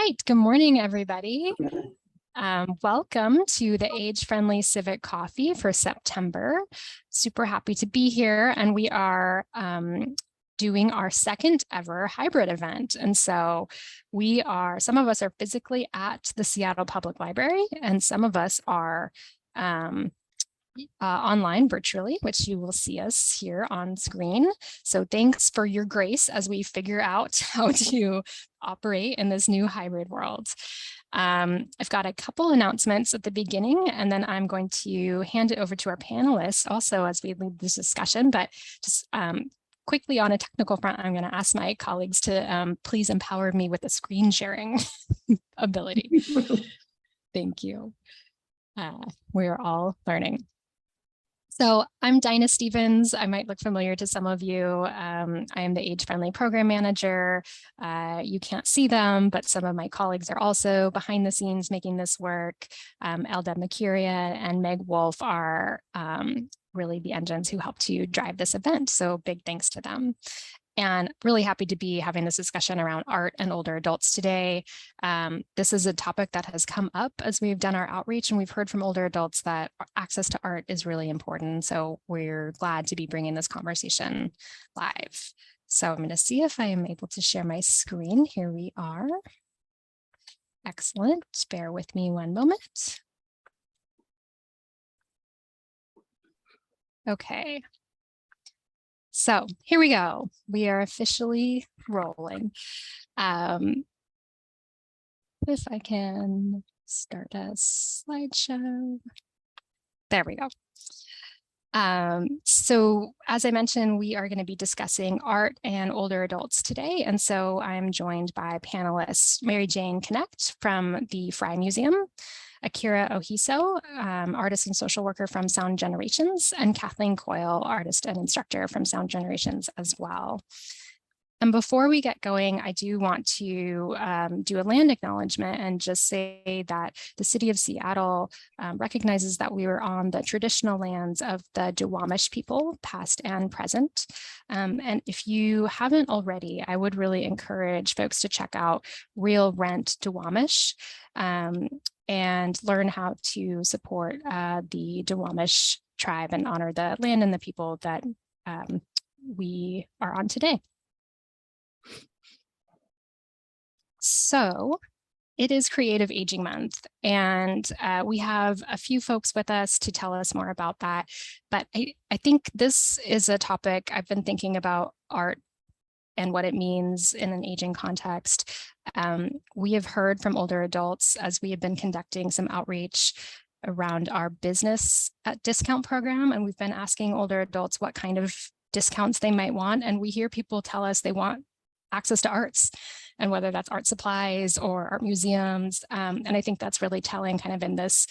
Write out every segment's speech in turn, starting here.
right, good morning, everybody. Welcome to the Age-Friendly Civic Coffee for September. Super happy to be here, and we are doing our second ever hybrid event. And so some of us are physically at the Seattle Public Library, and some of us are online virtually, which you will see us here on screen. So thanks for your grace as we figure out how to operate in this new hybrid world. I've got a couple announcements at the beginning, and then I'm going to hand it over to our panelists also as we lead this discussion. But just quickly on a technical front, I'm going to ask my colleagues to please empower me with the screen sharing ability. Thank you. We're all learning. So I'm Dinah Stevens. I might look familiar to some of you. I am the Age-Friendly Program Manager. You can't see them, but some of my colleagues are also behind the scenes making this work. Eldad Makiria and Meg Wolf are really the engines who help to drive this event. So big thanks to them. And really happy to be having this discussion around art and older adults today. This is a topic that has come up as we've done our outreach, and we've heard from older adults that access to art is really important. So we're glad to be bringing this conversation live. So I'm going to see if I am able to share my screen. Here we are. Excellent. Bear with me one moment. Okay. So here we go. We are officially rolling. If I can start a slideshow. There we go. So as I mentioned, we are going to be discussing art and older adults today. And so I'm joined by panelists Mary Jane Connect from the Fry Museum, Akira Ohiso, artist and social worker from Sound Generations, and Kathleen Coyle, artist and instructor from Sound Generations as well. And before we get going, I do want to do a land acknowledgement and just say that the city of Seattle recognizes that we were on the traditional lands of the Duwamish people, past and present. And if you haven't already, I would really encourage folks to check out Real Rent Duwamish and learn how to support the Duwamish tribe and honor the land and the people that we are on today. So it is Creative Aging Month, and we have a few folks with us to tell us more about that. But I think this is a topic I've been thinking about art and what it means in an aging context. We have heard from older adults as we have been conducting some outreach around our business discount program, and we've been asking older adults what kind of discounts they might want, and we hear people tell us they want access to arts, and whether that's art supplies or art museums. And I think that's really telling kind of in this,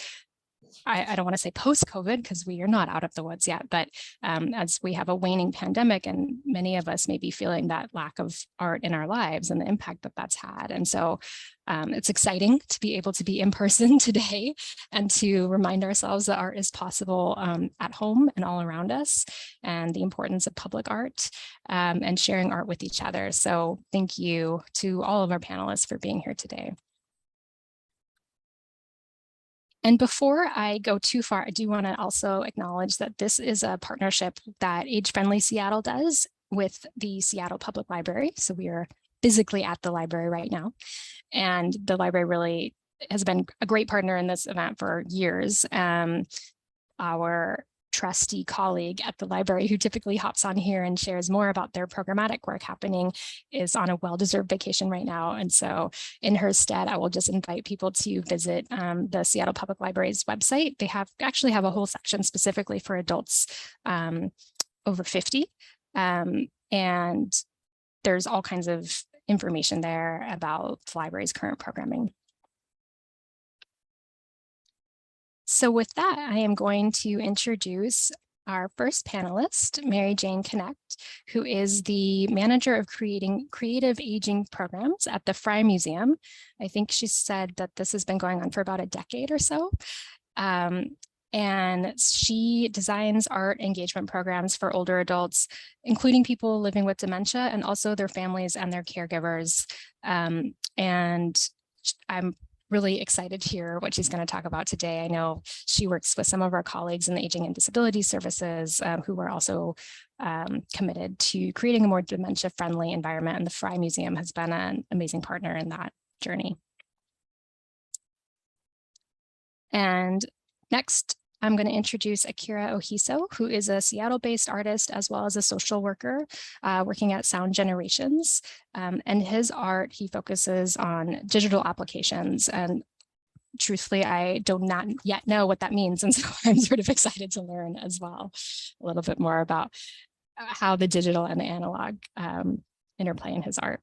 I don't want to say post-COVID because we are not out of the woods yet, but as we have a waning pandemic and many of us may be feeling that lack of art in our lives and the impact that that's had. And so it's exciting to be able to be in person today and to remind ourselves that art is possible at home and all around us, and the importance of public art and sharing art with each other. So thank you to all of our panelists for being here today. And before I go too far, I do want to also acknowledge that this is a partnership that Age-Friendly Seattle does with the Seattle Public Library. So we are physically at the library right now. And the library really has been a great partner in this event for years. Our trustee colleague at the library who typically hops on here and shares more about their programmatic work happening is on a well-deserved vacation right now. And so in her stead, I will just invite people to visit the Seattle Public Library's website. They actually have a whole section specifically for adults over 50. And there's all kinds of information there about the library's current programming. So with that, I am going to introduce our first panelist, Mary Jane Connect, who is the manager of creative aging programs at the Fry Museum. I think she said that this has been going on for about a decade or so. And she designs art engagement programs for older adults, including people living with dementia and also their families and their caregivers. And I'm really excited to hear what she's going to talk about today. I know she works with some of our colleagues in the Aging and Disability Services who are also committed to creating a more dementia-friendly environment, and the Fry Museum has been an amazing partner in that journey. And next, I'm going to introduce Akira Ohiso, who is a Seattle-based artist as well as a social worker working at Sound Generations. And his art, he focuses on digital applications. And truthfully, I do not yet know what that means. And so I'm sort of excited to learn as well a little bit more about how the digital and the analog interplay in his art.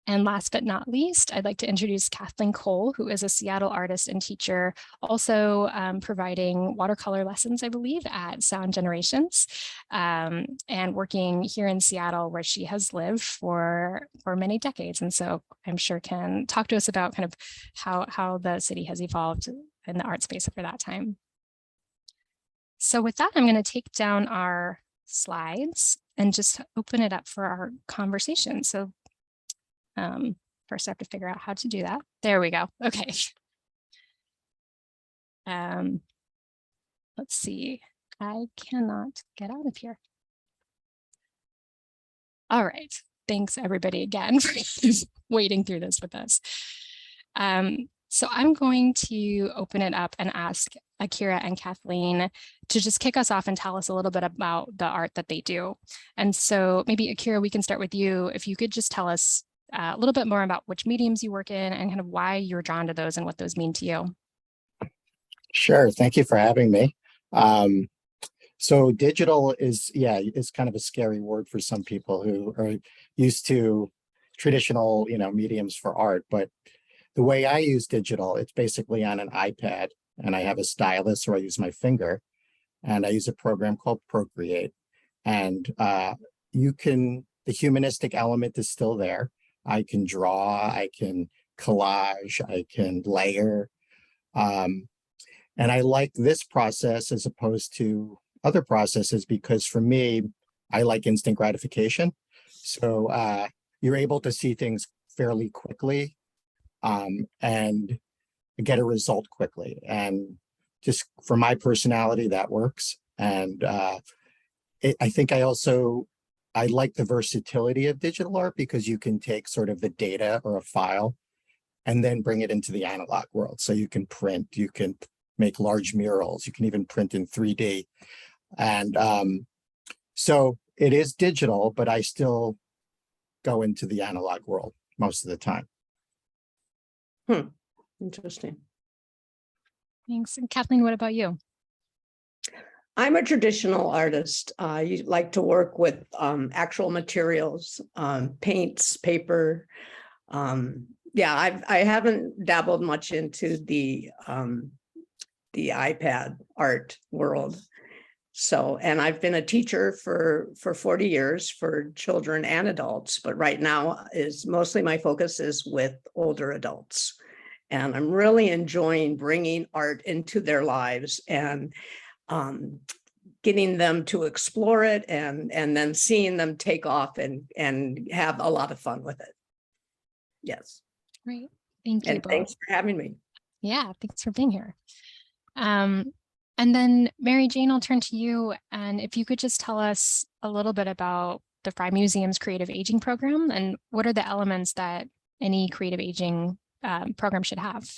And last but not least, I'd like to introduce Kathleen Cole, who is a Seattle artist and teacher, also providing watercolor lessons, I believe, at Sound Generations, and working here in Seattle, where she has lived for many decades. And so I'm sure can talk to us about kind of how the city has evolved in the art space over that time. So with that, I'm going to take down our slides and just open it up for our conversation. So first I have to figure out how to do that. There we go. Okay. Let's see. I cannot get out of here. All right. Thanks everybody again for waiting through this with us. So I'm going to open it up and ask Akira and Kathleen to just kick us off and tell us a little bit about the art that they do. And so maybe Akira, we can start with you. If you could just tell us a little bit more about which mediums you work in and kind of why you're drawn to those and what those mean to you. Sure. Thank you for having me. So digital is kind of a scary word for some people who are used to traditional, mediums for art. But the way I use digital, it's basically on an iPad, and I have a stylus where I use my finger, and I use a program called Procreate. And the humanistic element is still there. I can draw, I can collage, I can layer. And I like this process as opposed to other processes because for me, I like instant gratification. So you're able to see things fairly quickly and get a result quickly. And just for my personality, that works. And I think I like the versatility of digital art because you can take sort of the data or a file and then bring it into the analog world. So you can print, you can make large murals, you can even print in 3D. And so it is digital, but I still go into the analog world most of the time. Interesting. Thanks. And Kathleen, what about you? I'm a traditional artist. I like to work with actual materials, paints, paper. I haven't dabbled much into the iPad art world. So, and I've been a teacher for 40 years for children and adults, but right now mostly my focus is with older adults. And I'm really enjoying bringing art into their lives and getting them to explore it and then seeing them take off and have a lot of fun with it. Yes. Great. Thank you. And thanks for having me. Yeah, thanks for being here. And then Mary Jane, I'll turn to you. And if you could just tell us a little bit about the Fry Museum's Creative Aging Program and what are the elements that any creative aging program should have?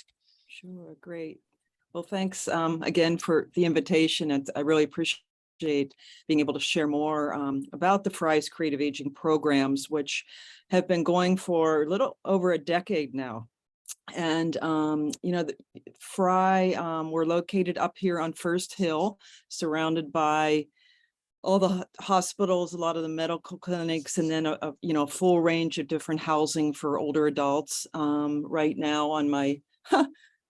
Sure, great. Well, thanks again for the invitation. And I really appreciate being able to share more about the Fry's Creative Aging programs, which have been going for a little over a decade now. And, the Fry, we're located up here on First Hill, surrounded by all the hospitals, a lot of the medical clinics, and then a full range of different housing for older adults. Right now on my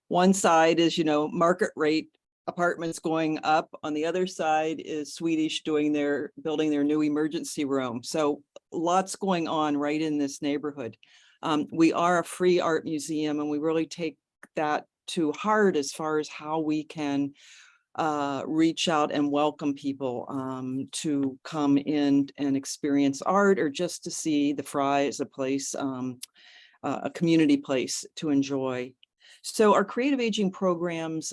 one side is, market rate apartments going up. On the other side is Swedish building their new emergency room. So lots going on right in this neighborhood. We are a free art museum, and we really take that to heart as far as how we can reach out and welcome people to come in and experience art, or just to see the Fry as a place a community place to enjoy. So our creative aging programs,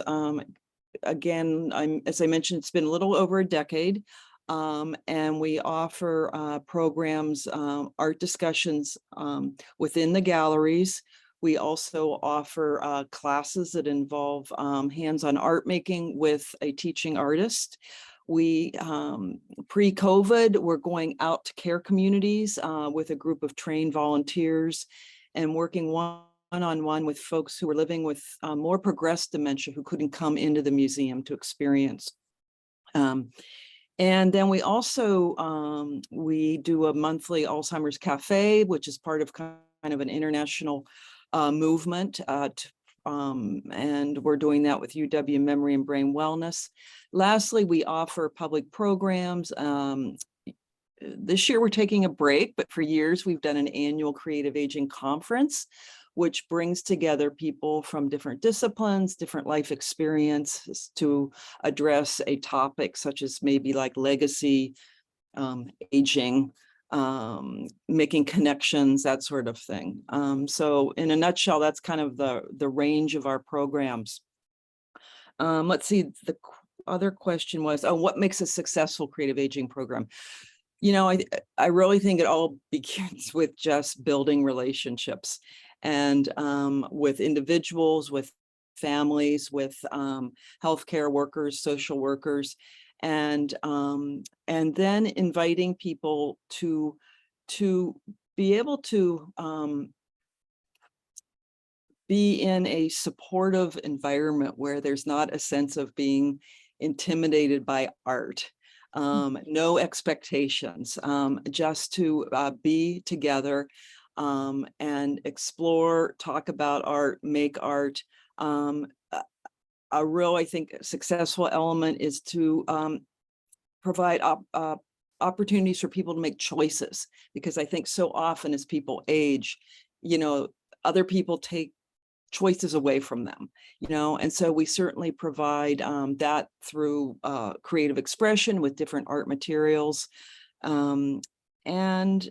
again, as I mentioned, it's been a little over a decade. And we offer programs, art discussions within the galleries. We also offer classes that involve hands-on art making with a teaching artist. We, pre-COVID, we're going out to care communities with a group of trained volunteers and working one-on-one with folks who are living with more progressed dementia who couldn't come into the museum to experience. And then we also, we do a monthly Alzheimer's Cafe, which is part of kind of an international movement. And we're doing that with UW Memory and Brain Wellness. Lastly, we offer public programs. This year we're taking a break, but for years we've done an annual creative aging conference, which brings together people from different disciplines, different life experiences to address a topic such as maybe like legacy, aging, making connections, that sort of thing. So in a nutshell, that's kind of the range of our programs. Let's see, the other question was, oh, what makes a successful creative aging program? You know, I really think it all begins with just building relationships and with individuals, with families, with healthcare workers, social workers, and then inviting people to be able to be in a supportive environment where there's not a sense of being intimidated by art. No expectations, just to be together and explore, talk about art, make art. A real, I think, successful element is to provide opportunities for people to make choices, because I think so often as people age, you know, other people take choices away from them, you know, and so we certainly provide that through creative expression with different art materials. And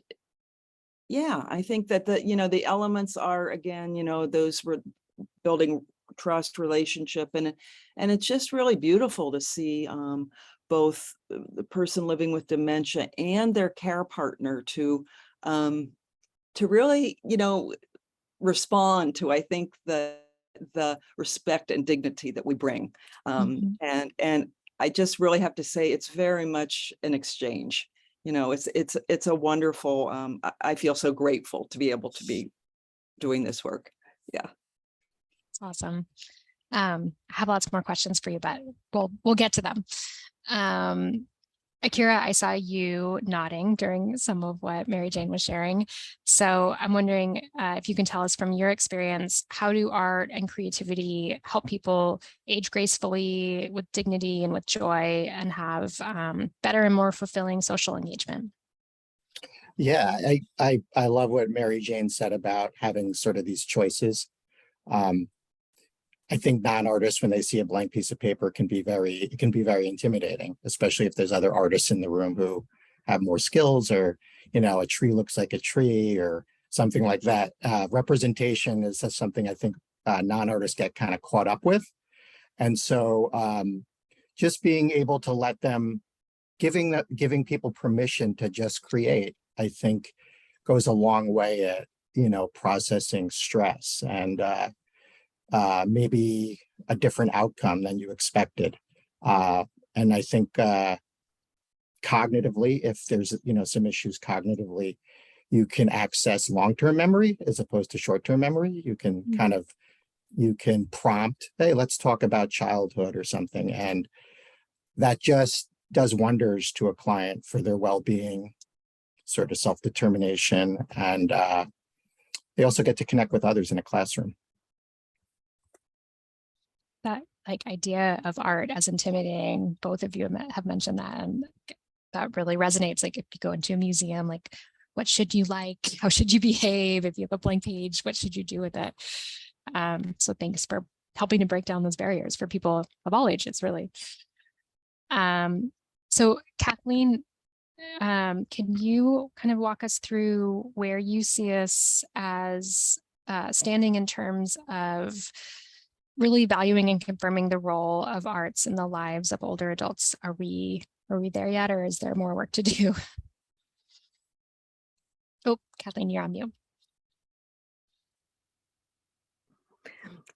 yeah, I think that the elements are, again, those were building trust, relationship, and it's just really beautiful to see both the person living with dementia and their care partner to really, respond to, I think, the respect and dignity that we bring. And I just really have to say it's very much an exchange. It's a wonderful, I feel so grateful to be able to be doing this work. Yeah. It's awesome. I have lots more questions for you, but we'll get to them. Akira, I saw you nodding during some of what Mary Jane was sharing. So I'm wondering if you can tell us from your experience, how do art and creativity help people age gracefully with dignity and with joy and have better and more fulfilling social engagement? Yeah, I love what Mary Jane said about having sort of these choices. I think non-artists, when they see a blank piece of paper, it can be very intimidating, especially if there's other artists in the room who have more skills, or, a tree looks like a tree or something like that. Representation is something I think non-artists get kind of caught up with. And so just being able to let them, giving people permission to just create, I think goes a long way at, processing stress and maybe a different outcome than you expected. And I think cognitively, if there's, some issues cognitively, you can access long-term memory as opposed to short-term memory. You can you can prompt, hey, let's talk about childhood or something. And that just does wonders to a client for their well-being, sort of self-determination. And they also get to connect with others in a classroom. That idea of art as intimidating, both of you have mentioned that, and that really resonates. Like if you go into a museum, like what should you like? How should you behave? If you have a blank page, what should you do with it? So thanks for helping to break down those barriers for people of all ages, really. So Kathleen, can you kind of walk us through where you see us as standing in terms of really valuing and confirming the role of arts in the lives of older adults? Are we there yet, or is there more work to do? Oh, Kathleen, you're on mute.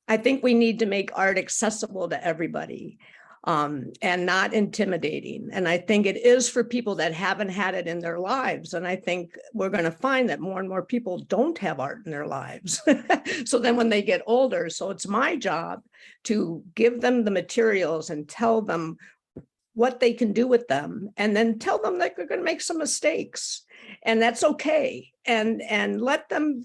I think we need to make art accessible to everybody, and not intimidating. And I think it is for people that haven't had it in their lives. And I think we're going to find that more and more people don't have art in their lives. So then when they get older, so it's my job to give them the materials and tell them what they can do with them, and then tell them that they're going to make some mistakes, and that's okay. And let them,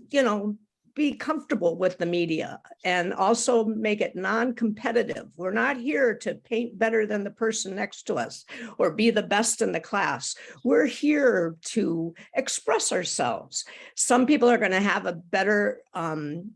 be comfortable with the media, and also make it non-competitive. We're not here to paint better than the person next to us or be the best in the class. We're here to express ourselves. Some people are going to have a better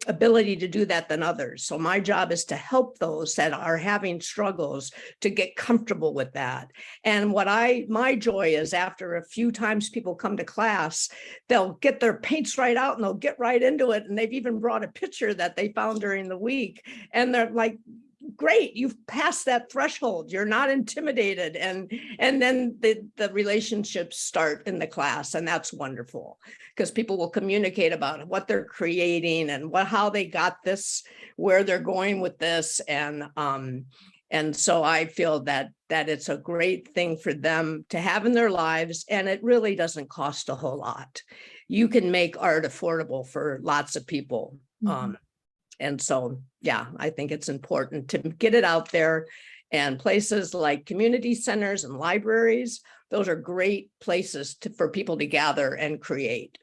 ability to do that than others. So my job is to help those that are having struggles to get comfortable with that. And my joy is, after a few times people come to class, they'll get their paints right out and they'll get right into it. And they've even brought a picture that they found during the week. And they're like, great, you've passed that threshold. You're not intimidated. And then the relationships start in the class. And that's wonderful, because people will communicate about what they're creating and how they got this, where they're going with this. And so I feel that it's a great thing for them to have in their lives. And it really doesn't cost a whole lot. You can make art affordable for lots of people. Mm-hmm. And so, yeah, I think it's important to get it out there. And places like community centers and libraries, those are great places for people to gather and create.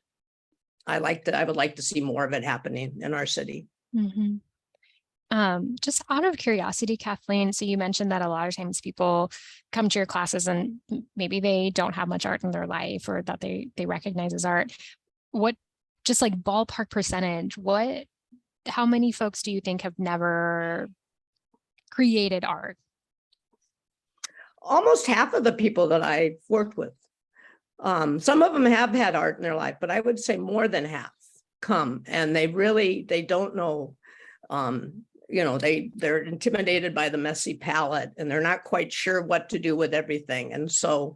I would like to see more of it happening in our city. Mm-hmm. Just out of curiosity, Kathleen, so you mentioned that a lot of times people come to your classes and maybe they don't have much art in their life, or that they recognize as art. What, just like ballpark percentage, how many folks do you think have never created art? Almost half of the people that I've worked with. Some of them have had art in their life, but I would say more than half come and they don't know. They're intimidated by the messy palette and they're not quite sure what to do with everything. And so,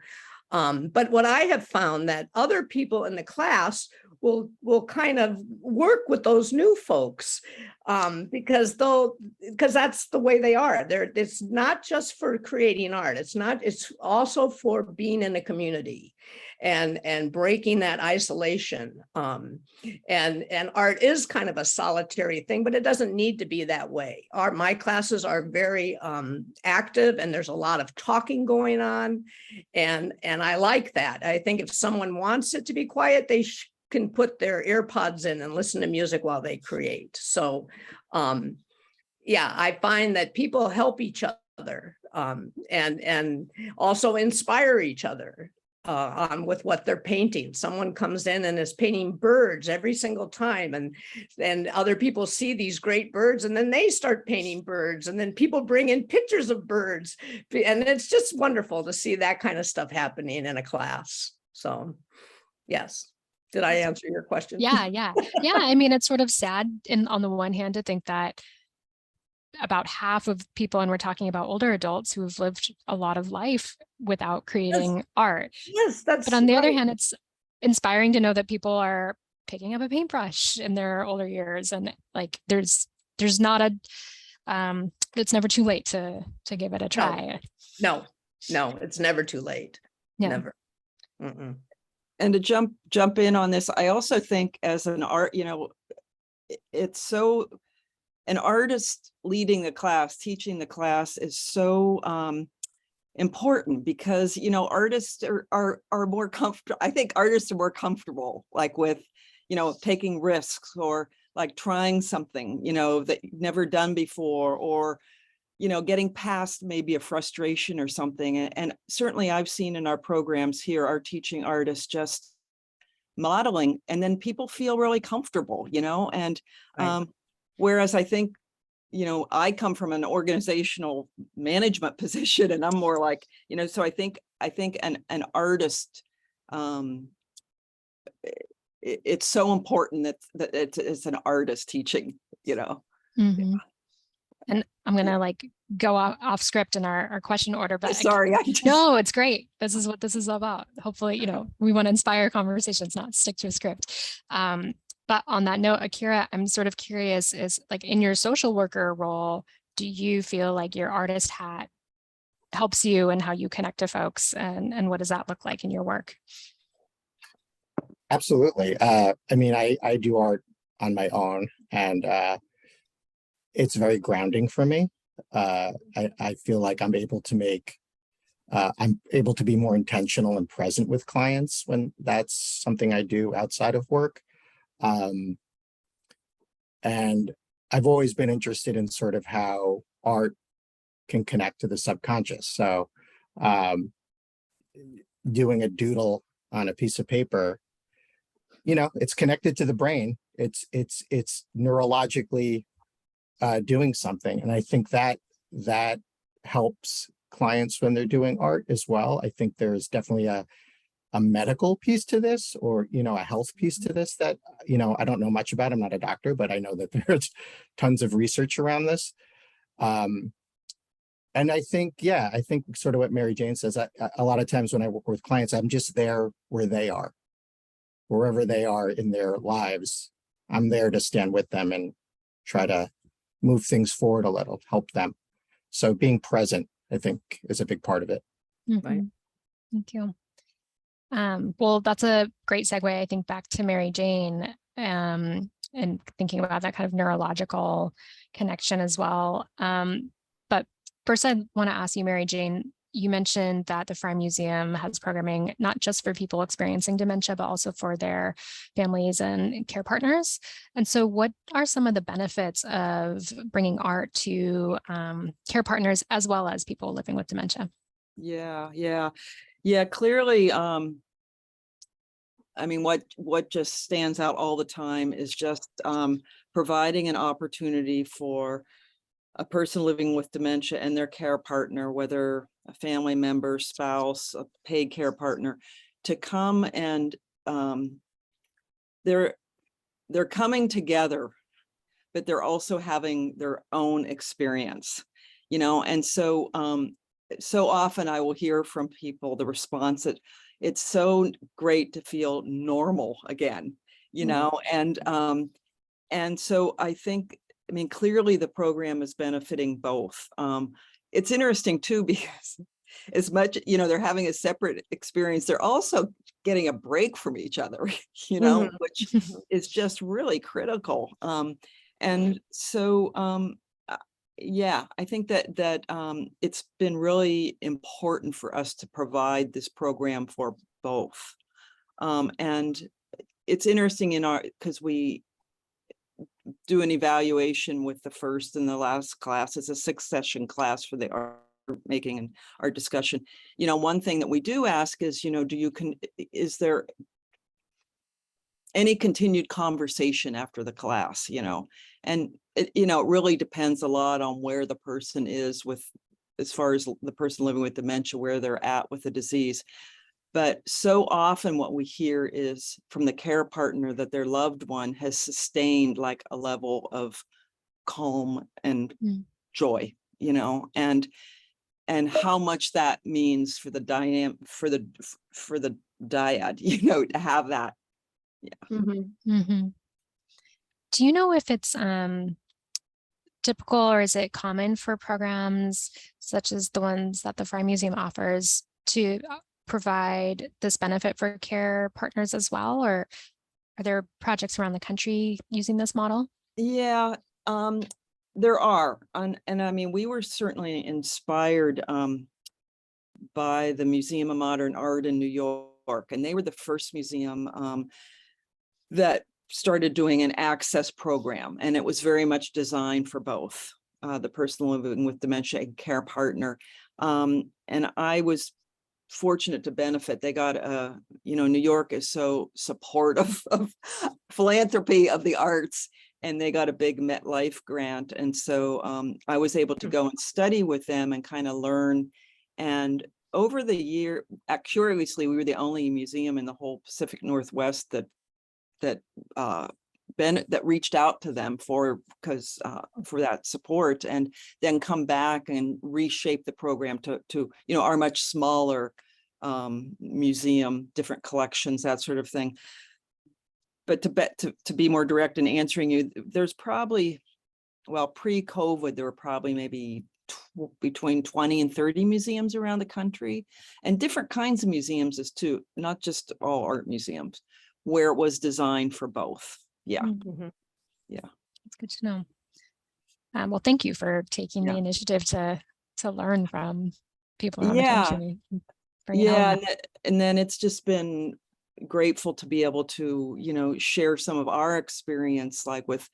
but what I have found, that other people in the class will kind of work with those new folks, because that's the way they are. It's not just for creating art. It's also for being in a community and breaking that isolation. And art is kind of a solitary thing, but it doesn't need to be that way. My classes are very active, and there's a lot of talking going on. And I like that. I think if someone wants it to be quiet, they can put their earpods in and listen to music while they create. So I find that people help each other, and also inspire each other with what they're painting. Someone comes in and is painting birds every single time, and other people see these great birds, and then they start painting birds, and then people bring in pictures of birds, and it's just wonderful to see that kind of stuff happening in a class. So yes. Did I answer your question? Yeah. I mean, it's sort of sad on the one hand to think that about half of people, and we're talking about older adults who have lived a lot of life without creating art. Yes, but on the other hand, it's inspiring to know that people are picking up a paintbrush in their older years, and like there's not it's never too late to give it a try. No, it's never too late. Yeah. Never. Mm-mm. And to jump in on this, I also think as an art, it's so, an artist leading the class, teaching the class is so important, because artists are more comfortable. I think artists are more comfortable, like with taking risks, or like trying something that you've never done before, or getting past maybe a frustration or something. And certainly I've seen in our programs here, our teaching artists just modeling, and then people feel really comfortable, and Right. Whereas I think, I come from an organizational management position, and I'm more like, so I think an artist it's so important that it's an artist teaching, you know. Mhm. And I'm gonna like go off script in our question order, but Sorry, no, it's great. This is what this is about. Hopefully, you know, we want to inspire conversations, not stick to a script. But on that note, Akira, I'm sort of curious, is like in your social worker role, do you feel like your artist hat helps you in how you connect to folks, and what does that look like in your work? Absolutely. I mean, I do art on my own, and it's very grounding for me. I feel like I'm able to be more intentional and present with clients when that's something I do outside of work. And I've always been interested in sort of how art can connect to the subconscious. So doing a doodle on a piece of paper, you know, it's connected to the brain. It's neurologically doing something. And I think that helps clients when they're doing art as well. I think there's definitely a medical piece to this, or, you know, a health piece to this that, you know, I don't know much about. I'm not a doctor, but I know that there's tons of research around this. And I think sort of what Mary Jane says, a lot of times when I work with clients, I'm just there where they are, wherever they are in their lives. I'm there to stand with them and try to move things forward a little, help them. So being present, I think, is a big part of it. Right. Thank you. Well, that's a great segue, I think, back to Mary Jane, and thinking about that kind of neurological connection as well. But first, I want to ask you, Mary Jane, you mentioned that the Frye Museum has programming not just for people experiencing dementia, but also for their families and care partners. And so what are some of the benefits of bringing art to care partners as well as people living with dementia? Yeah. Clearly, I mean, what just stands out all the time is just providing an opportunity for a person living with dementia and their care partner, whether a family member, spouse, a paid care partner, to come and they're coming together, but they're also having their own experience, you know. And so so often I will hear from people the response that it's so great to feel normal again, you know. And so I think, I mean, clearly the program is benefiting both. It's interesting too, because as much, you know, they're having a separate experience, they're also getting a break from each other, you know, which is just really critical. And so, yeah, I think that it's been really important for us to provide this program for both. And it's interesting because we do an evaluation with the first and the last class. It's a 6-session class for the art making and art discussion. You know, one thing that we do ask is, you know, is there any continued conversation after the class, you know? And it, you know, it really depends a lot on where the person is with, as far as the person living with dementia, where they're at with the disease. But so often what we hear is from the care partner that their loved one has sustained like a level of calm and joy, you know, and how much that means for the dynamic, for the dyad, you know, to have that. Yeah. Do you know if it's typical, or is it common for programs such as the ones that the Frye Museum offers to provide this benefit for care partners as well? Or are there projects around the country using this model? Yeah, there are. And I mean, we were certainly inspired by the Museum of Modern Art in New York. And they were the first museum that started doing an access program. And it was very much designed for both the person living with dementia and care partner. And I was fortunate to benefit. They got you know, New York is so supportive of philanthropy of the arts, and they got a big MetLife grant. And so I was able to go and study with them and kind of learn. And over the year, curiously, we were the only museum in the whole Pacific Northwest that that reached out to them for that support, and then come back and reshape the program to our much smaller museum, different collections, that sort of thing. But to be more direct in answering you, there's probably, well, pre-COVID, there were probably maybe between 20 and 30 museums around the country, and different kinds of museums as too, not just all art museums, where it was designed for both. Yeah. Mhm. Yeah. That's good to know. Well, thank you for taking the initiative to learn from people around the country. Bring it home. And then it's just been grateful to be able to, share some of our experience, like with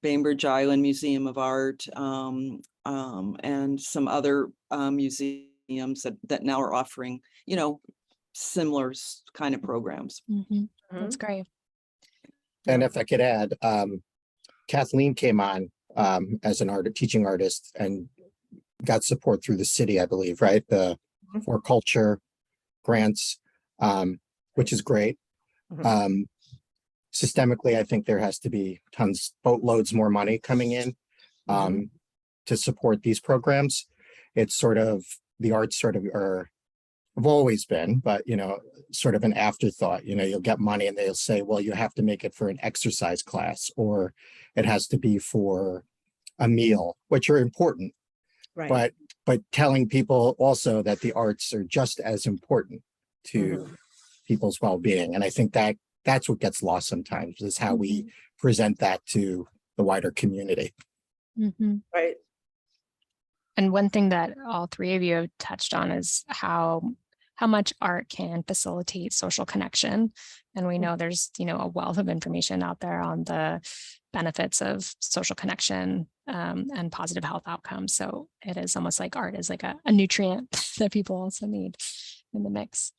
Bainbridge Island Museum of Art, and some other museums that now are offering, similar kind of programs. That's great. And if I could add, Kathleen came on as an teaching artist and got support through the city, I believe, right? The for culture grants, which is great. Systemically, I think there has to be boatloads more money coming in to support these programs. It's sort of, the arts sort of have always been, but sort of an afterthought. You'll get money and they'll say, well, you have to make it for an exercise class, or it has to be for a meal, which are important. Right. But telling people also that the arts are just as important to people's well-being. And I think that's what gets lost sometimes, is how we present that to the wider community. Right. And one thing that all three of you have touched on is how much art can facilitate social connection. And we know there's, a wealth of information out there on the benefits of social connection and positive health outcomes. So it is almost like art is like a nutrient that people also need in the mix.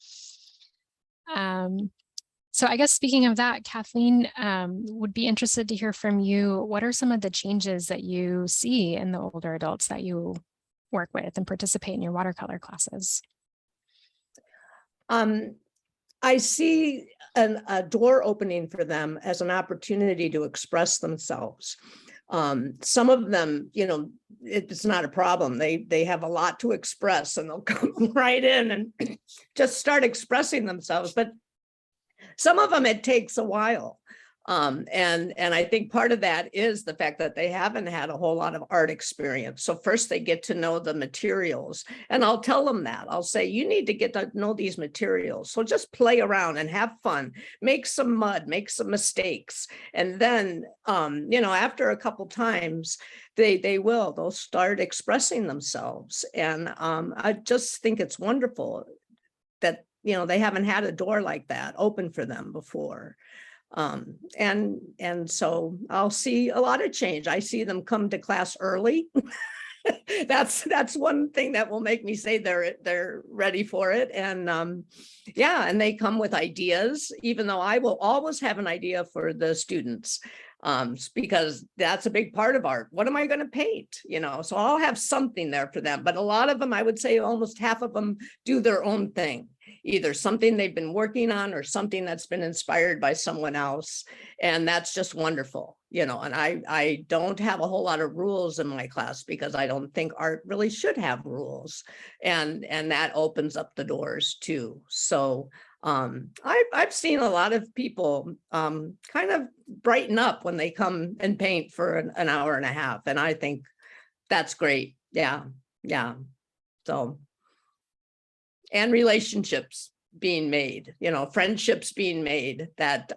So I guess speaking of that, Kathleen, would be interested to hear from you. What are some of the changes that you see in the older adults that you work with and participate in your watercolor classes? I see a door opening for them as an opportunity to express themselves. Some of them, it's not a problem. They have a lot to express, and they'll come right in and just start expressing themselves. But some of them, it takes a while. And I think part of that is the fact that they haven't had a whole lot of art experience. So first they get to know the materials, and I'll tell them that. I'll say, you need to get to know these materials. So just play around and have fun, make some mud, make some mistakes. And then, after a couple times, they'll start expressing themselves. And I just think it's wonderful that, they haven't had a door like that open for them before. And so I'll see a lot of change. I see them come to class early. That's one thing that will make me say they're ready for it. And and they come with ideas, even though I will always have an idea for the students, because that's a big part of art. What am I going to paint? So I'll have something there for them. But a lot of them, I would say almost half of them do their own thing, either something they've been working on or something that's been inspired by someone else. And that's just wonderful, and I don't have a whole lot of rules in my class, because I don't think art really should have rules. And that opens up the doors too. So I've seen a lot of people kind of brighten up when they come and paint for an hour and a half. And I think that's great. Yeah. So, and relationships being made, friendships being made, that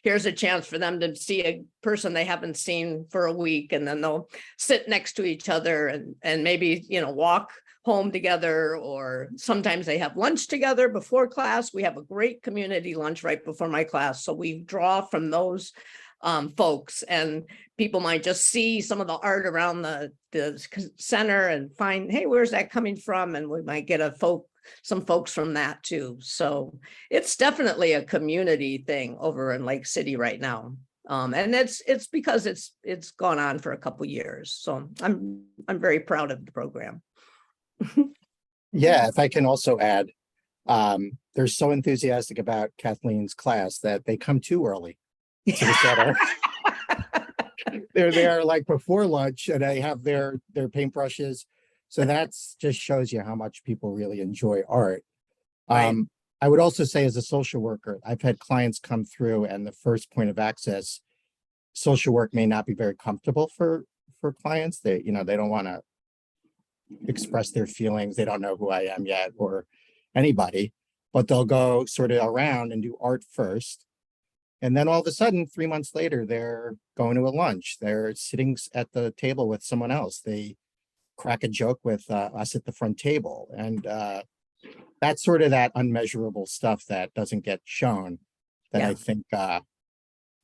here's a chance for them to see a person they haven't seen for a week, and then they'll sit next to each other and maybe, walk home together, or sometimes they have lunch together before class. We have a great community lunch right before my class. So we draw from those folks, and people might just see some of the art around the center and find, hey, where's that coming from? And we might get some folks from that too. So it's definitely a community thing over in Lake City right now. And it's because it's gone on for a couple years. So I'm very proud of the program. Yeah, if I can also add, they're so enthusiastic about Kathleen's class that they come too early. to the center. They're there like before lunch and they have their paintbrushes. So that's just shows you how much people really enjoy art. Right. I would also say as a social worker, I've had clients come through and the first point of access, social work may not be very comfortable for clients. They, you know, they don't want to express their feelings. They don't know who I am yet or anybody, but they'll go sort of around and do art first. And then all of a sudden, 3 months later, they're going to a lunch. They're sitting at the table with someone else. They crack a joke with us at the front table. And that's sort of that unmeasurable stuff that doesn't get shown that Yeah. I think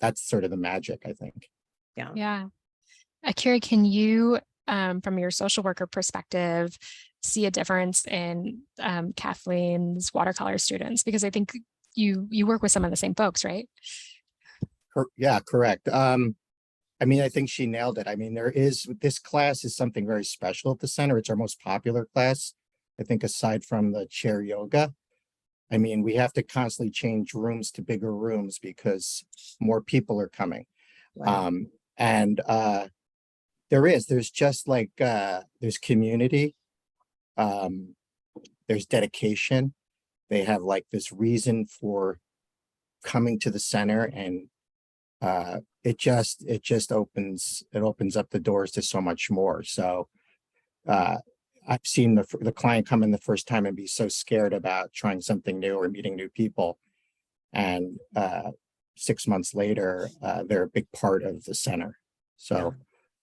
that's sort of the magic, I think. Yeah. Carrie, can you, from your social worker perspective, see a difference in Kathleen's watercolor students? Because I think you work with some of the same folks, right? Yeah, correct. I mean, I think she nailed it. I mean, this class is something very special at the center. It's our most popular class, I think, aside from the chair yoga. I mean, we have to constantly change rooms to bigger rooms because more people are coming. Right. And there's just like, there's community, there's dedication. They have like this reason for coming to the center, and it just opens up the doors to so much more. So I've seen the client come in the first time and be so scared about trying something new or meeting new people, and 6 months later they're a big part of the center. So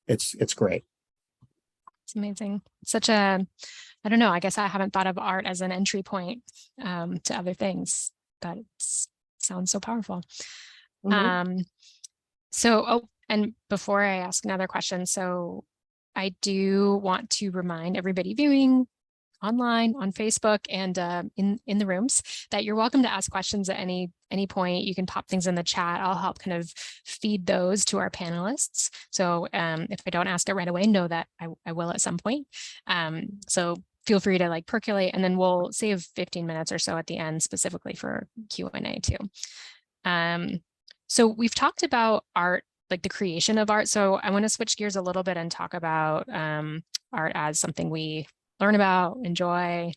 it's great. It's amazing. Such a, I don't know, I guess I haven't thought of art as an entry point to other things, but it sounds so powerful. Mhm. So, and before I ask another question, so I do want to remind everybody viewing online on Facebook and in the rooms that you're welcome to ask questions at any point. You can pop things in the chat. I'll help kind of feed those to our panelists. So if I don't ask it right away, know that I will at some point. So feel free to like percolate, and then we'll save 15 minutes or so at the end specifically for Q&A too. So we've talked about art, like the creation of art. So I want to switch gears a little bit and talk about art as something we learn about, enjoy,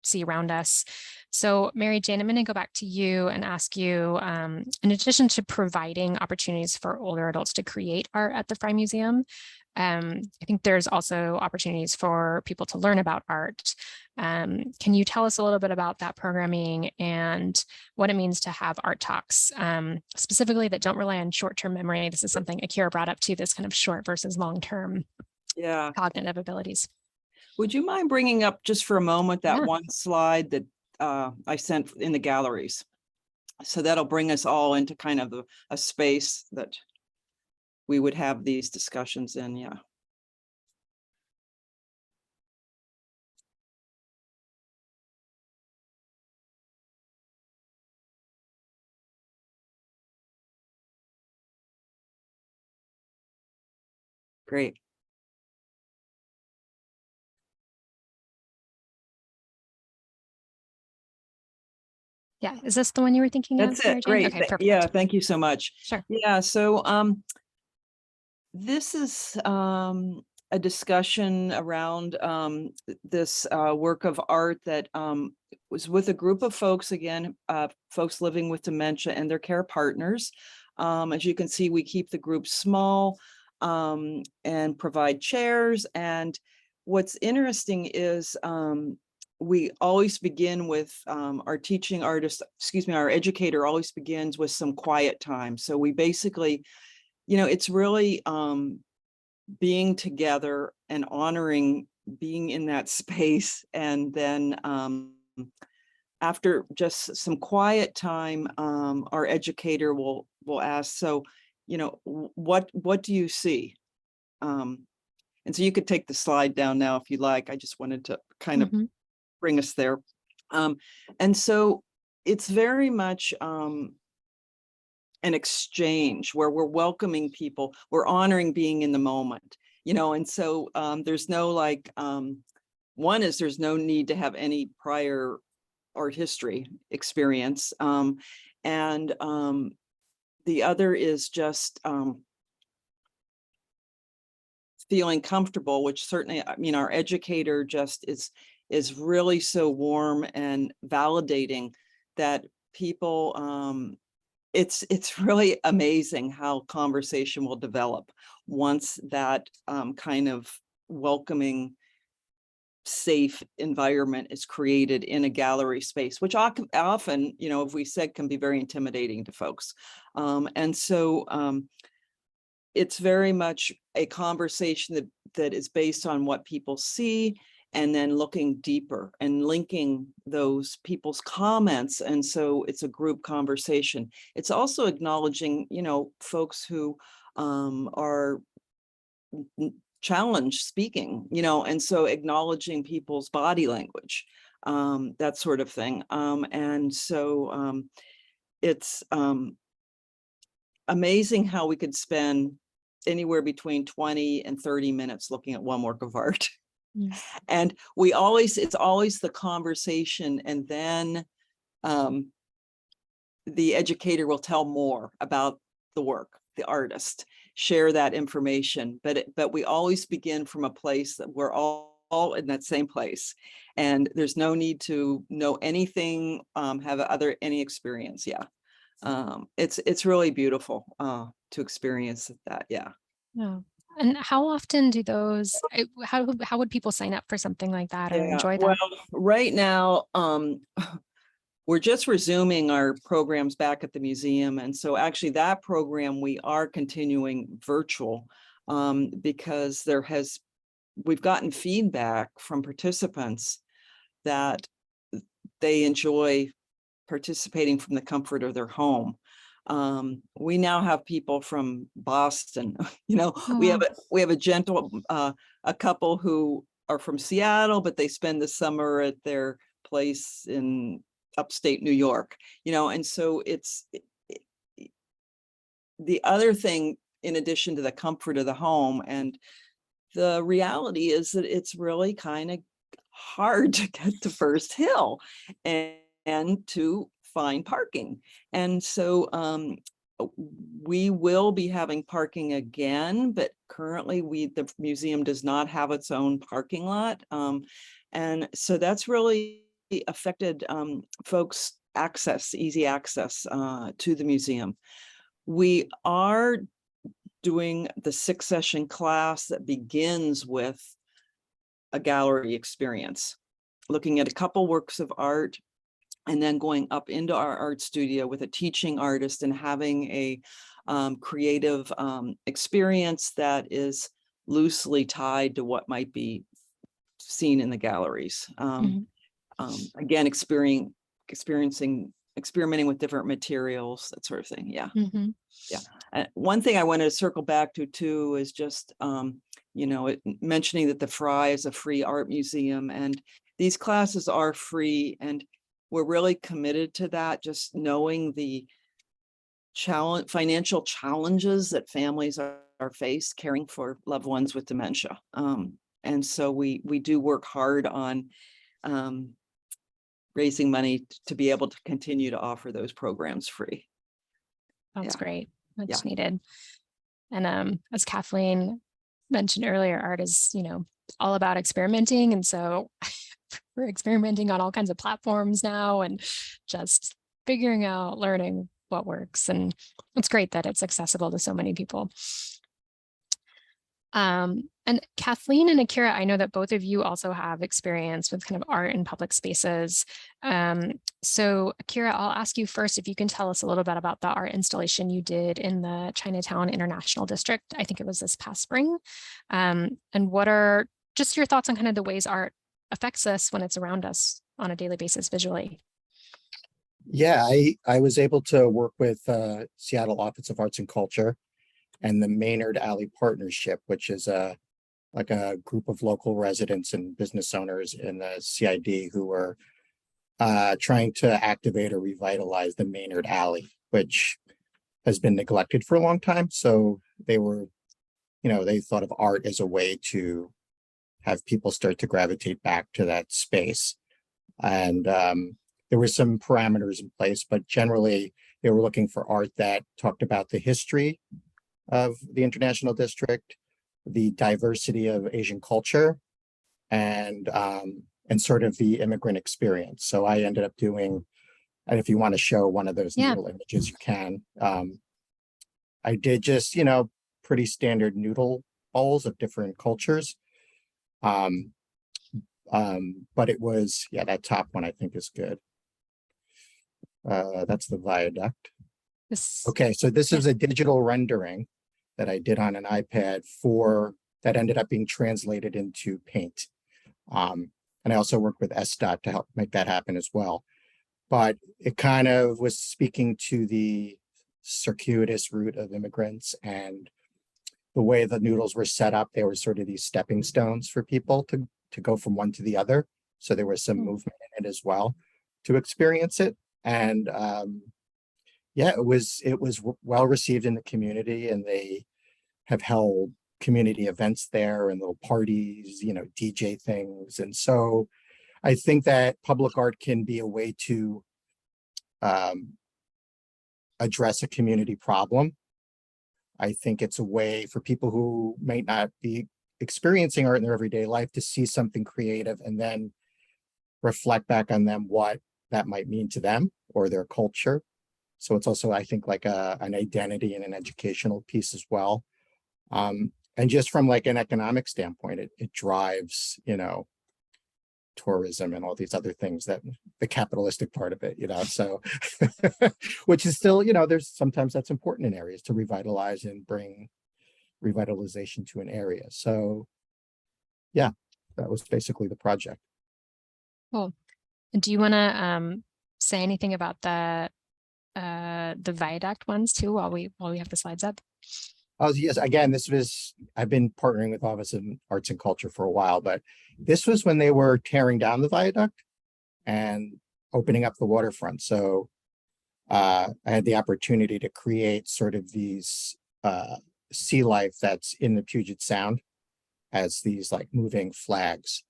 see around us. So Mary Jane, I'm going to go back to you and ask you, in addition to providing opportunities for older adults to create art at the Frye Museum, I think there's also opportunities for people to learn about art. Can you tell us a little bit about that programming and what it means to have art talks, specifically that don't rely on short-term memory? This is something Akira brought up too, this kind of short versus long-term cognitive abilities. Would you mind bringing up just for a moment that Yeah. one slide that I sent in the galleries? So that'll bring us all into kind of a space that we would have these discussions in. Yeah. Great. Yeah, is this the one you were thinking of? That's Mary it. Jane? Great. Okay, perfect. Yeah, thank you so much. Sure. Yeah, so this is a discussion around this work of art that was with a group of folks, again, folks living with dementia and their care partners. As you can see, we keep the group small and provide chairs. And what's interesting is we always begin with our teaching artist, our educator always begins with some quiet time. So we basically, it's really being together and honoring being in that space. And then after just some quiet time, our educator will ask, so, what do you see? And so you could take the slide down now if you like. I just wanted to kind of bring us there. And so it's very much an exchange where we're welcoming people, we're honoring being in the moment, and so there's no like, one is there's no need to have any prior art history experience. And the other is just feeling comfortable, which certainly, I mean, our educator just is really so warm and validating that people, it's really amazing how conversation will develop once that kind of welcoming, safe environment is created in a gallery space, which often, you know, if we said, can be very intimidating to folks. And so it's very much a conversation that is based on what people see, and then looking deeper and linking those people's comments. And so it's a group conversation. It's also acknowledging, you know, folks who are challenged speaking, you know, and so acknowledging people's body language, that sort of thing. And so it's amazing how we could spend anywhere between 20 and 30 minutes looking at one work of art. And it's always the conversation, and then the educator will tell more about the work, the artist, share that information, but we always begin from a place that we're all in that same place, and there's no need to know anything, have any experience. Yeah. It's really beautiful to experience that. Yeah. Yeah. And how often do how would people sign up for something like that or enjoy that? Well, right now, we're just resuming our programs back at the museum. And so actually that program, we are continuing virtual because we've gotten feedback from participants that they enjoy participating from the comfort of their home. We now have people from Boston, you know, Oh, we wow. have a couple who are from Seattle, but they spend the summer at their place in upstate New York, you know, and so the other thing, in addition to the comfort of the home, and the reality is that it's really kind of hard to get to First Hill and to find parking. And so we will be having parking again, but currently the museum does not have its own parking lot. And so that's really affected folks' easy access to the museum. We are doing the 6-session class that begins with a gallery experience, looking at a couple works of art, and then going up into our art studio with a teaching artist and having a creative experience that is loosely tied to what might be seen in the galleries. Again, experimenting with different materials, that sort of thing. Yeah. Yeah. One thing I wanted to circle back to too is just, you know, mentioning that the Fry is a free art museum, and these classes are free, and we're really committed to that, just knowing the financial challenges that families are faced caring for loved ones with dementia. And so we do work hard on raising money to be able to continue to offer those programs free. That's great. Much Yeah. needed. And as Kathleen mentioned earlier, art is, you know, all about experimenting. And so we're experimenting on all kinds of platforms now and just figuring out, learning what works. And it's great that it's accessible to so many people. And Kathleen and Akira, I know that both of you also have experience with kind of art in public spaces. So Akira, I'll ask you first if you can tell us a little bit about the art installation you did in the Chinatown International District. I think it was this past spring. And what are just your thoughts on kind of the ways art affects us when it's around us on a daily basis visually? Yeah, I was able to work with Seattle Office of Arts and Culture and the Maynard Alley Partnership, which is like a group of local residents and business owners in the CID who were trying to activate or revitalize the Maynard Alley, which has been neglected for a long time. So they were, you know, they thought of art as a way to have people start to gravitate back to that space. And there were some parameters in place, but generally they were looking for art that talked about the history of the International District, the diversity of Asian culture, and sort of the immigrant experience. So I ended up doing, and if you want to show one of those Yeah. noodle images, you can. I did just, pretty standard noodle bowls of different cultures. But it was, yeah, that top one I think is good. That's the viaduct. This, Okay, so this is a digital rendering that I did on an iPad that ended up being translated into Paint. And I also worked with SDOT to help make that happen as well. But it kind of was speaking to the circuitous route of immigrants and the way the noodles were set up. They were sort of these stepping stones for people to go from one to the other. So there was some movement in it as well to experience it. And yeah, it was well received in the community, and they have held community events there and little parties, DJ things. And so I think that public art can be a way to address a community problem. I think it's a way for people who might not be experiencing art in their everyday life to see something creative and then reflect back on them what that might mean to them or their culture. So it's also, I think, like an identity and an educational piece as well. And just from like an economic standpoint, it drives, tourism and all these other things, that the capitalistic part of it, so which is still, there's sometimes that's important in areas to revitalize and bring revitalization to an area. So yeah, that was basically the project. cool. And do you want to say anything about the viaduct ones too while we have the slides up? Oh, yes. Again, I've been partnering with Office of Arts and Culture for a while, but this was when they were tearing down the viaduct and opening up the waterfront. So I had the opportunity to create sort of these sea life that's in the Puget Sound as these like moving flags.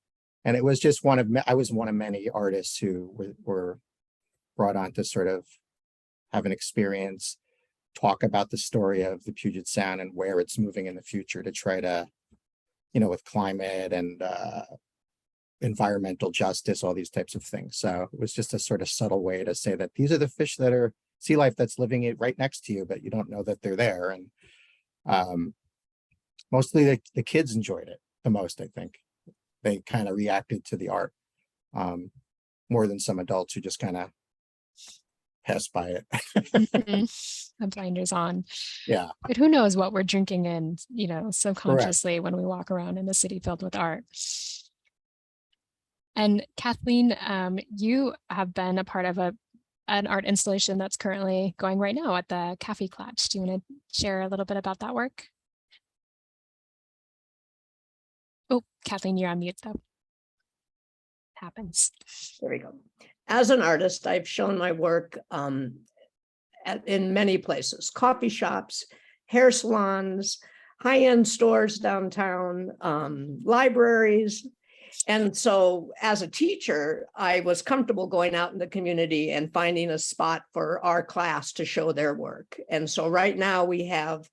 And it was just I was one of many artists who were brought on to sort of have an experience, talk about the story of the Puget Sound and where it's moving in the future to try to, with climate and environmental justice, all these types of things. So it was just a sort of subtle way to say that these are the fish that are sea life that's living it right next to you, but you don't know that they're there. And mostly the kids enjoyed it the most, I think. They kind of reacted to the art more than some adults who just kind of pass by it. The blinders on. Yeah. But who knows what we're drinking in, subconsciously when we walk around in a city filled with art. And Kathleen, you have been a part of an art installation that's currently going right now at the Cafe Klatch. Do you want to share a little bit about that work? Oh, Kathleen, you're on mute though. Happens. There we go. As an artist, I've shown my work in many places: coffee shops, hair salons, high-end stores downtown, libraries. And so as a teacher, I was comfortable going out in the community and finding a spot for our class to show their work. And so right now we have,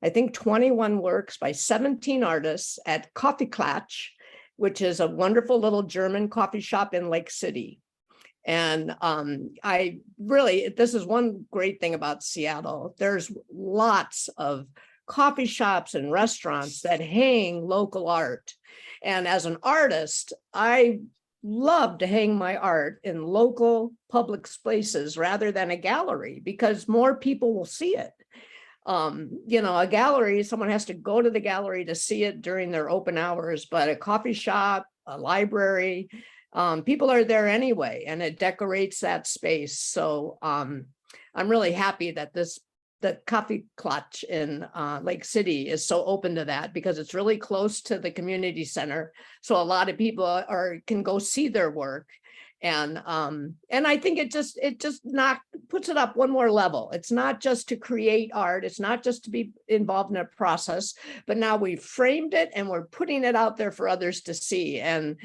I think, 21 works by 17 artists at Coffee Klatch, which is a wonderful little German coffee shop in Lake City. And this is one great thing about Seattle. There's lots of coffee shops and restaurants that hang local art. And as an artist, I love to hang my art in local public spaces rather than a gallery, because more people will see it. A gallery, someone has to go to the gallery to see it during their open hours, but a coffee shop, a library, people are there anyway, and it decorates that space. So I'm really happy that the Coffee Klatch in Lake City is so open to that, because it's really close to the community center. So a lot of people can go see their work. And I think it just puts it up one more level. It's not just to create art. It's not just to be involved in a process, but now we've framed it and we're putting it out there for others to see. And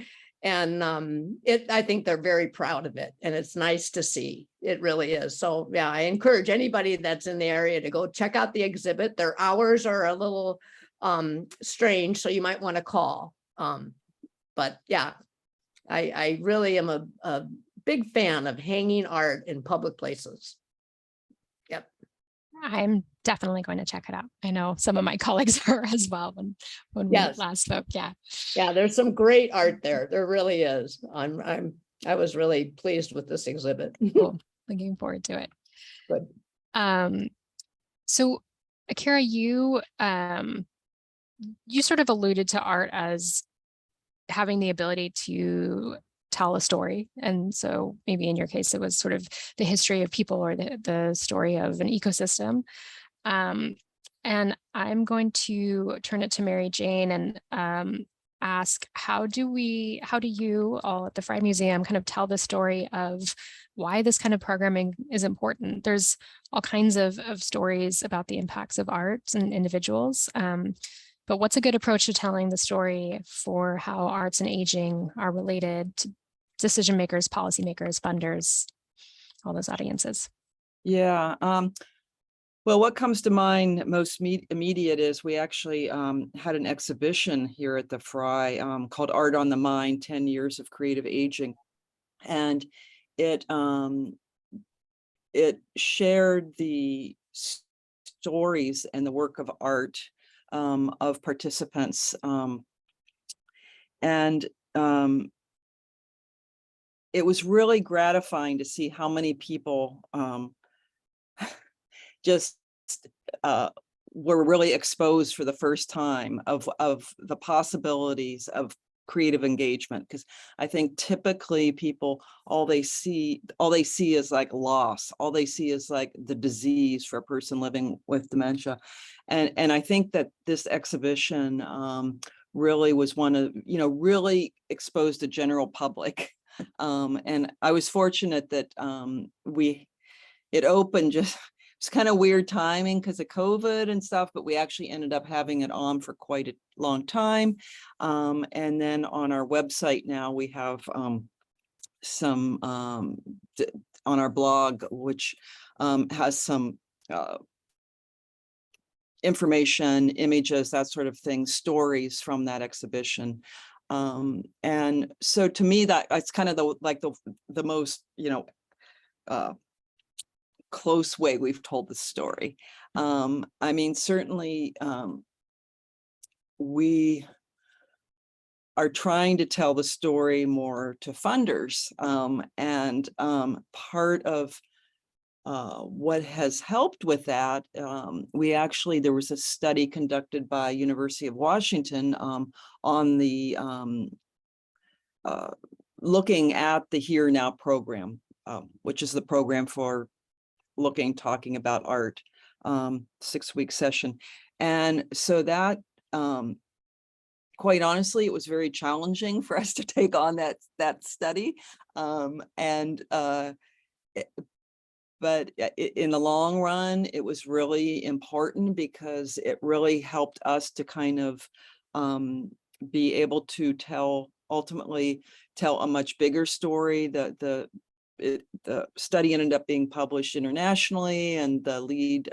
And I think they're very proud of it, and it's nice to see. It really is. So yeah, I encourage anybody that's in the area to go check out the exhibit. Their hours are a little strange, so you might want to call. But yeah, I really am a big fan of hanging art in public places. Yep. I'm definitely going to check it out. I know some of my colleagues are as well when we Yes. last spoke. Yeah. Yeah, there's some great art there. There really is. I was really pleased with this exhibit. Cool. Looking forward to it. Good. So Akira, you sort of alluded to art as having the ability to tell a story. And so maybe in your case, it was sort of the history of people or the story of an ecosystem. And I'm going to turn it to Mary Jane and ask, how do you all at the Frye Museum kind of tell the story of why this kind of programming is important? There's all kinds of stories about the impacts of art and individuals. But what's a good approach to telling the story for how arts and aging are related to decision makers, policymakers, funders, all those audiences? Yeah. Well, what comes to mind most immediate is we actually had an exhibition here at the Frye called Art on the Mind, 10 Years of Creative Aging. And it shared the stories and the work of art of participants. It was really gratifying to see how many people just were really exposed for the first time of the possibilities of creative engagement. Because I think typically people, all they see is like loss. All they see is like the disease for a person living with dementia. And I think that this exhibition really was one of, really exposed the general public. And I was fortunate that it opened just, it's kind of weird timing because of COVID and stuff, but we actually ended up having it on for quite a long time. And then on our website now we have some on our blog, which has some information, images, that sort of thing, stories from that exhibition. And so to me, that's kind of the most, close way we've told the story. I mean, certainly we are trying to tell the story more to funders. And part of what has helped with that, there was a study conducted by University of Washington on the looking at the Here Now program, which is the program for talking about art, 6-week session. And so that, quite honestly, it was very challenging for us to take on that study. But in the long run, it was really important because it really helped us to kind of be able to ultimately tell a much bigger story. The study ended up being published internationally, and the lead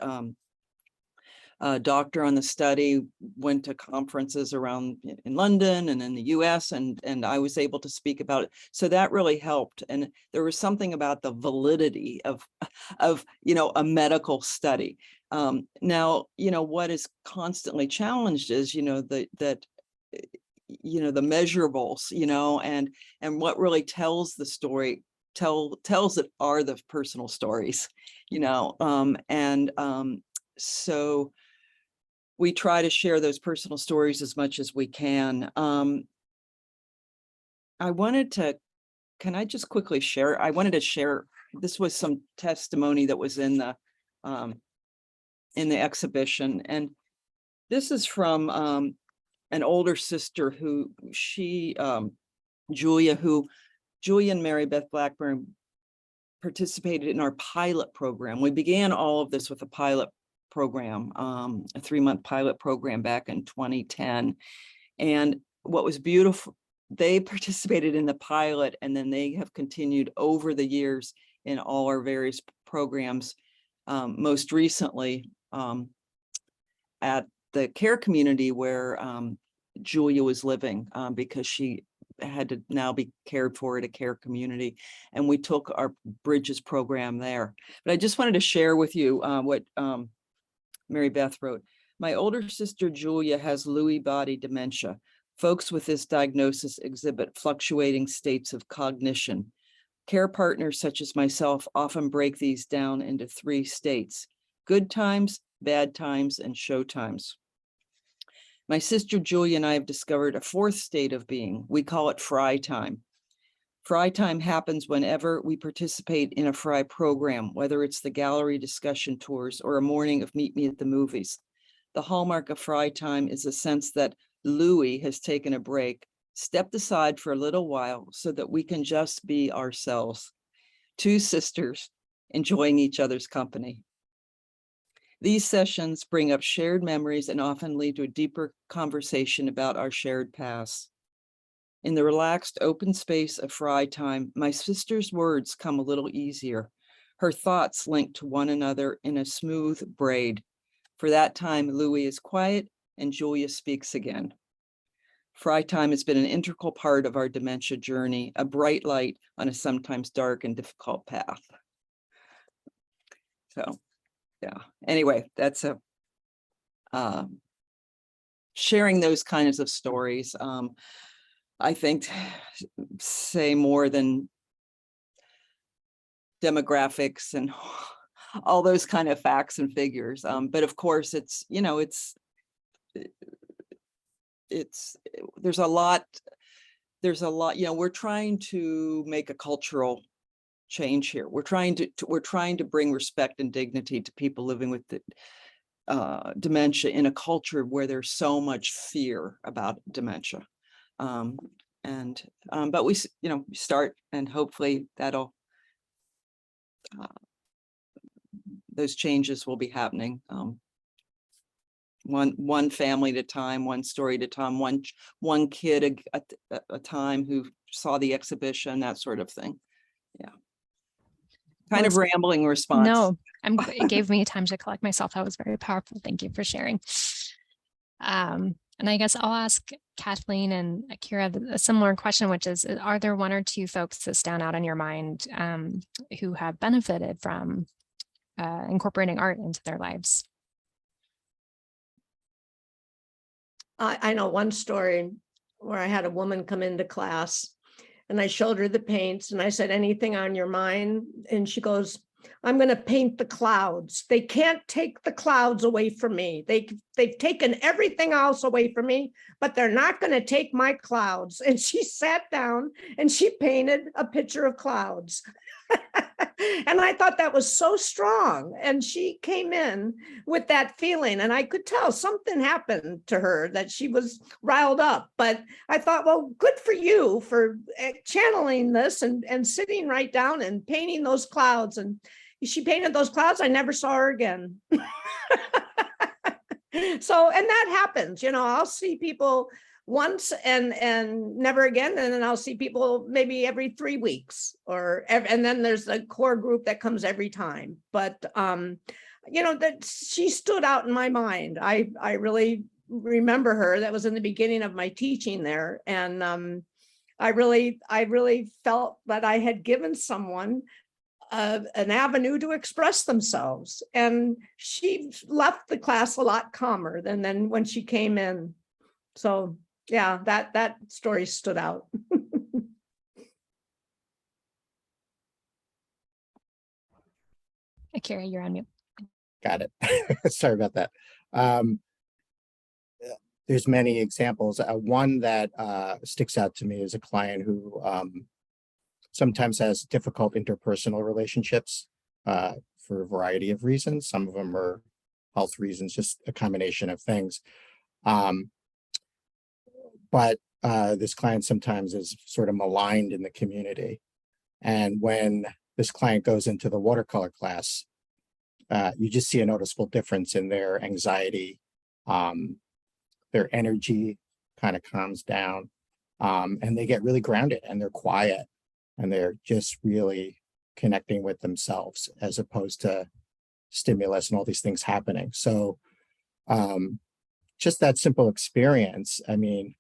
doctor on the study went to conferences around in London and in the US, and I was able to speak about it. So that really helped. And there was something about the validity of a medical study. Now, what is constantly challenged is, the measurables, and what really tells the story, tells it are the personal stories, so we try to share those personal stories as much as we can. Can I just quickly share? I wanted to share, this was some testimony that was in the exhibition. And this is from an older sister who Julia and Mary Beth Blackburn participated in our pilot program. We began all of this with a pilot program, a 3-month pilot program back in 2010. And what was beautiful they participated in the pilot, and then they have continued over the years in all our various programs. Most recently at the care community where Julia was living, because she had to now be cared for at a care community, and we took our Bridges program there. But I just wanted to share with you what Mary Beth wrote. My older sister Julia has Lewy body dementia. Folks with this diagnosis exhibit fluctuating states of cognition. Care partners such as myself often break these down into 3 states: good times, bad times, and show times. My sister Julia and I have discovered a 4th state of being. We call it fry time. Fry time happens whenever we participate in a fry program, whether it's the gallery discussion tours or a morning of meet me at the movies. The hallmark of fry time is a sense that Louie has taken a break, stepped aside for a little while so that we can just be ourselves. 2 sisters enjoying each other's company. These sessions bring up shared memories and often lead to a deeper conversation about our shared past. In the relaxed open space of fry time, my sister's words come a little easier. Her thoughts link to one another in a smooth braid. For that time, Louie is quiet and Julia speaks again. Fry time has been an integral part of our dementia journey, a bright light on a sometimes dark and difficult path. So, yeah, anyway, that's a sharing those kinds of stories, I think, say more than demographics and all those kind of facts and figures. But of course, it's, you know, there's a lot, you know, we're trying to make a cultural change here. We're trying to bring respect and dignity to people living with dementia in a culture where there's so much fear about dementia. But we, you know, start, and hopefully that'll, those changes will be happening. One family at a time, one story at a time, one kid at a time who saw the exhibition, that sort of thing. Yeah. Kind of rambling response. No, it gave me time to collect myself. That was very powerful. Thank you for sharing. And I guess I'll ask Kathleen and Akira a similar question, which is, are there 1 or 2 folks that stand out in your mind who have benefited from incorporating art into their lives? I know one story where I had a woman come into class and I showed her the paints and I said, anything on your mind? And she goes, I'm going to paint the clouds. They can't take the clouds away from me. They've taken everything else away from me, but they're not going to take my clouds. And she sat down and she painted a picture of clouds. And I thought that was so strong. And she came in with that feeling, and I could tell something happened to her, that she was riled up. But I thought, well, good for you for channeling this and sitting right down and painting those clouds. And she painted those clouds. I never saw her again. So, and that happens, you know, I'll see people once and never again. And then I'll see people maybe every 3 weeks and then there's a core group that comes every time. But, you know, that she stood out in my mind. I really remember her. That was in the beginning of my teaching there. And I really felt that I had given someone an avenue to express themselves. And she left the class a lot calmer than then when she came in. So yeah, that story stood out. Akira, you're on mute. Got it. Sorry about that. There's many examples. One that sticks out to me is a client who sometimes has difficult interpersonal relationships for a variety of reasons. Some of them are health reasons, just a combination of things. But this client sometimes is sort of maligned in the community. And when this client goes into the watercolor class, you just see a noticeable difference in their anxiety. Their energy kind of calms down. And they get really grounded and they're quiet and they're just really connecting with themselves as opposed to stimulus and all these things happening. So just that simple experience, I mean,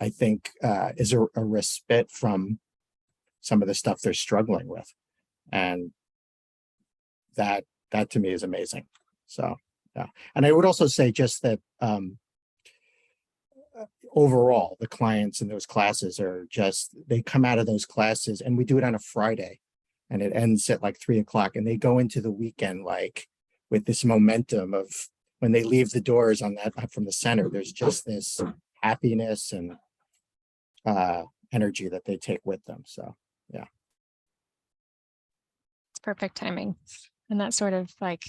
I think is a respite from some of the stuff they're struggling with. And that to me is amazing. So, yeah. And I would also say just that overall, the clients in those classes are just, they come out of those classes and we do it on a Friday and it ends at like 3 o'clock and they go into the weekend like with this momentum of when they leave the doors on that from the center, there's just this happiness and energy that they take with them. So, yeah. It's perfect timing. And that sort of like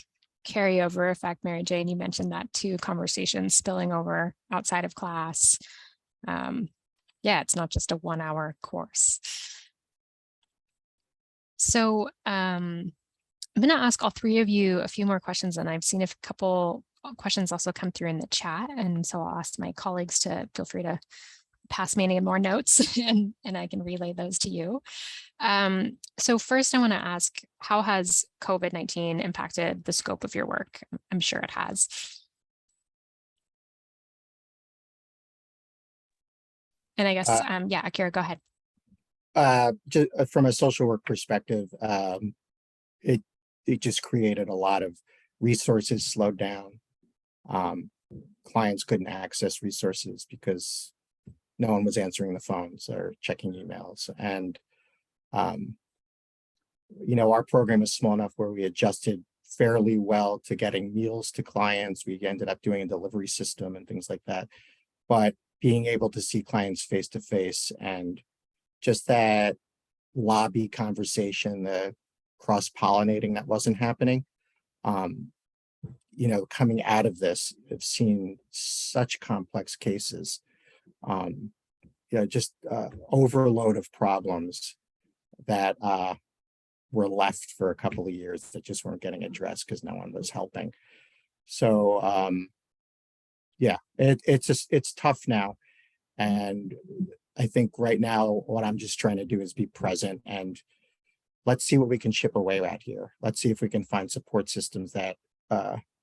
carryover effect, Mary Jane, you mentioned that too, conversations spilling over outside of class. Yeah, it's not just a 1 hour course. So I'm going to ask all three of you a few more questions, and I've seen a couple questions also come through in the chat. And so I'll ask my colleagues to feel free to pass me any more notes and I can relay those to you. So first I want to ask, how has COVID-19 impacted the scope of your work? I'm sure it has. And I guess, yeah, Akira, go ahead. Just from a social work perspective, it just created a lot of resources slowed down. Clients couldn't access resources because no one was answering the phones or checking emails. And, you know, our program is small enough where we adjusted fairly well to getting meals to clients. We ended up doing a delivery system and things like that. But being able to see clients face to face and just that lobby conversation, the cross-pollinating that wasn't happening, you know, coming out of this, I've seen such complex cases, you know, just overload of problems that were left for a couple of years that just weren't getting addressed because no one was helping. So yeah, it's tough now. And I think right now, what I'm just trying to do is be present and let's see what we can chip away at here. Let's see if we can find support systems that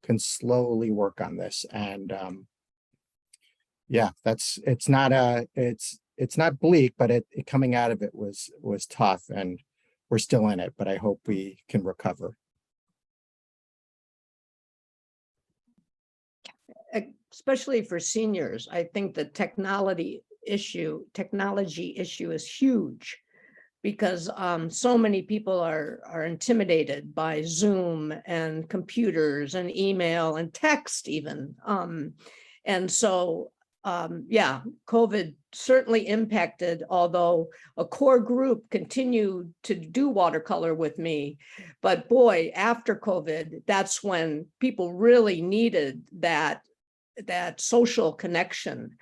can slowly work on this. And yeah, it's not bleak, but it coming out of it was tough and we're still in it, but I hope we can recover. Especially for seniors, I think the technology issue is huge because so many people are intimidated by Zoom and computers and email and text even. And so, yeah, COVID certainly impacted, although a core group continued to do watercolor with me. But boy, after COVID, that's when people really needed that social connection,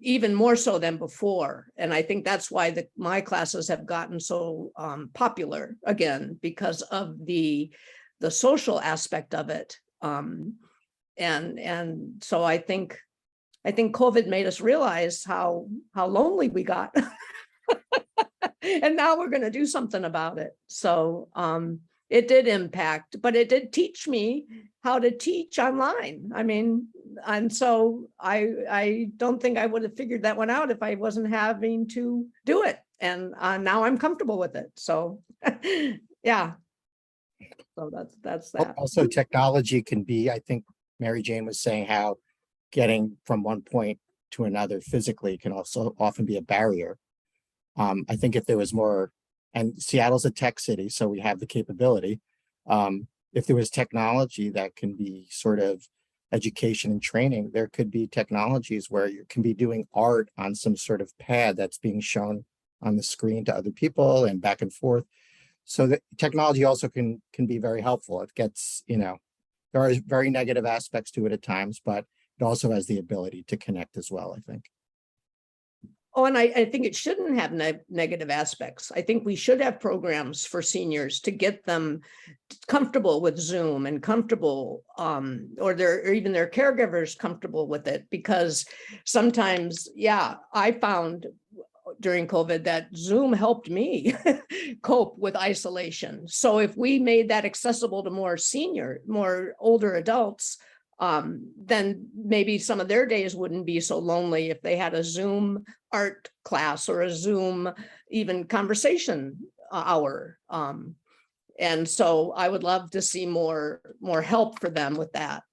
even more so than before. And I think that's why my classes have gotten so popular again, because of the social aspect of it. And so I think COVID made us realize how lonely we got. And now we're going to do something about it. So it did impact, but it did teach me how to teach online. I mean, and so I don't think I would have figured that one out if I wasn't having to do it. And now I'm comfortable with it. So yeah. So that's that. Also, technology can be, I think Mary Jane was saying how getting from one point to another physically can also often be a barrier. I think if there was more, and Seattle's a tech city, so we have the capability. If there was technology that can be sort of education and training, there could be technologies where you can be doing art on some sort of pad that's being shown on the screen to other people and back and forth. So that technology also can be very helpful. It gets, you know, there are very negative aspects to it at times, but it also has the ability to connect as well, I think. Oh, and I think it shouldn't have negative aspects. I think we should have programs for seniors to get them comfortable with Zoom and comfortable, or even their caregivers comfortable with it, because sometimes, yeah, I found during COVID that Zoom helped me cope with isolation. So if we made that accessible to more older adults, then maybe some of their days wouldn't be so lonely if they had a Zoom art class or a Zoom even conversation hour. And so I would love to see more help for them with that,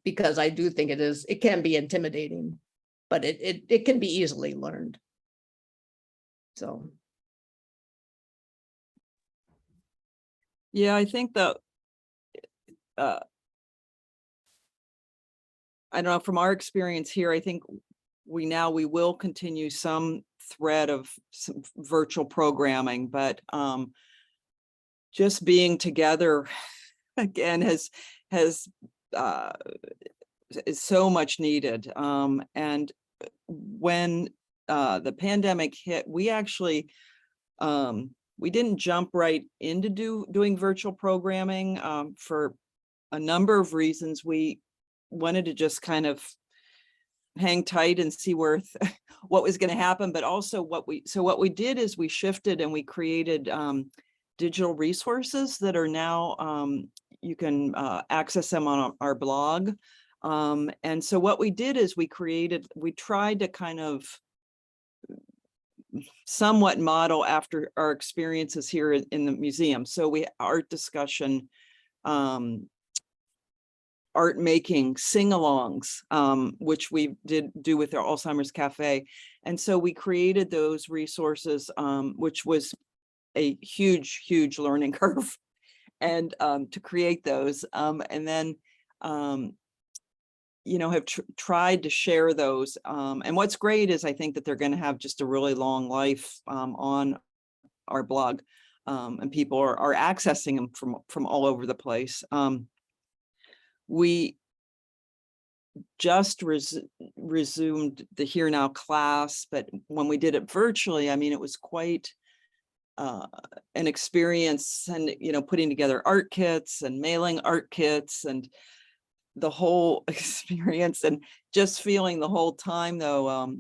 because I do think it can be intimidating, but it can be easily learned. So. Yeah, I think that I don't know, from our experience here, I think we will continue some thread of some virtual programming, but just being together again is so much needed. And when the pandemic hit, we actually we didn't jump right into doing virtual programming for a number of reasons. We wanted to just kind of hang tight and see what was going to happen, but also what we did is we shifted and we created digital resources that are now you can access them on our blog. And so what we did is we tried to kind of somewhat model after our experiences here in the museum. So we art discussion, art making, sing-alongs, which we did do with our Alzheimer's Cafe. And so we created those resources, which was a huge learning curve, and to create those, and then have tried to share those. And what's great is I think that they're going to have just a really long life on our blog, and people are accessing them from all over the place. We just resumed the Here Now class, but when we did it virtually, I mean, it was quite an experience, and putting together art kits and mailing art kits and the whole experience, and just feeling the whole time though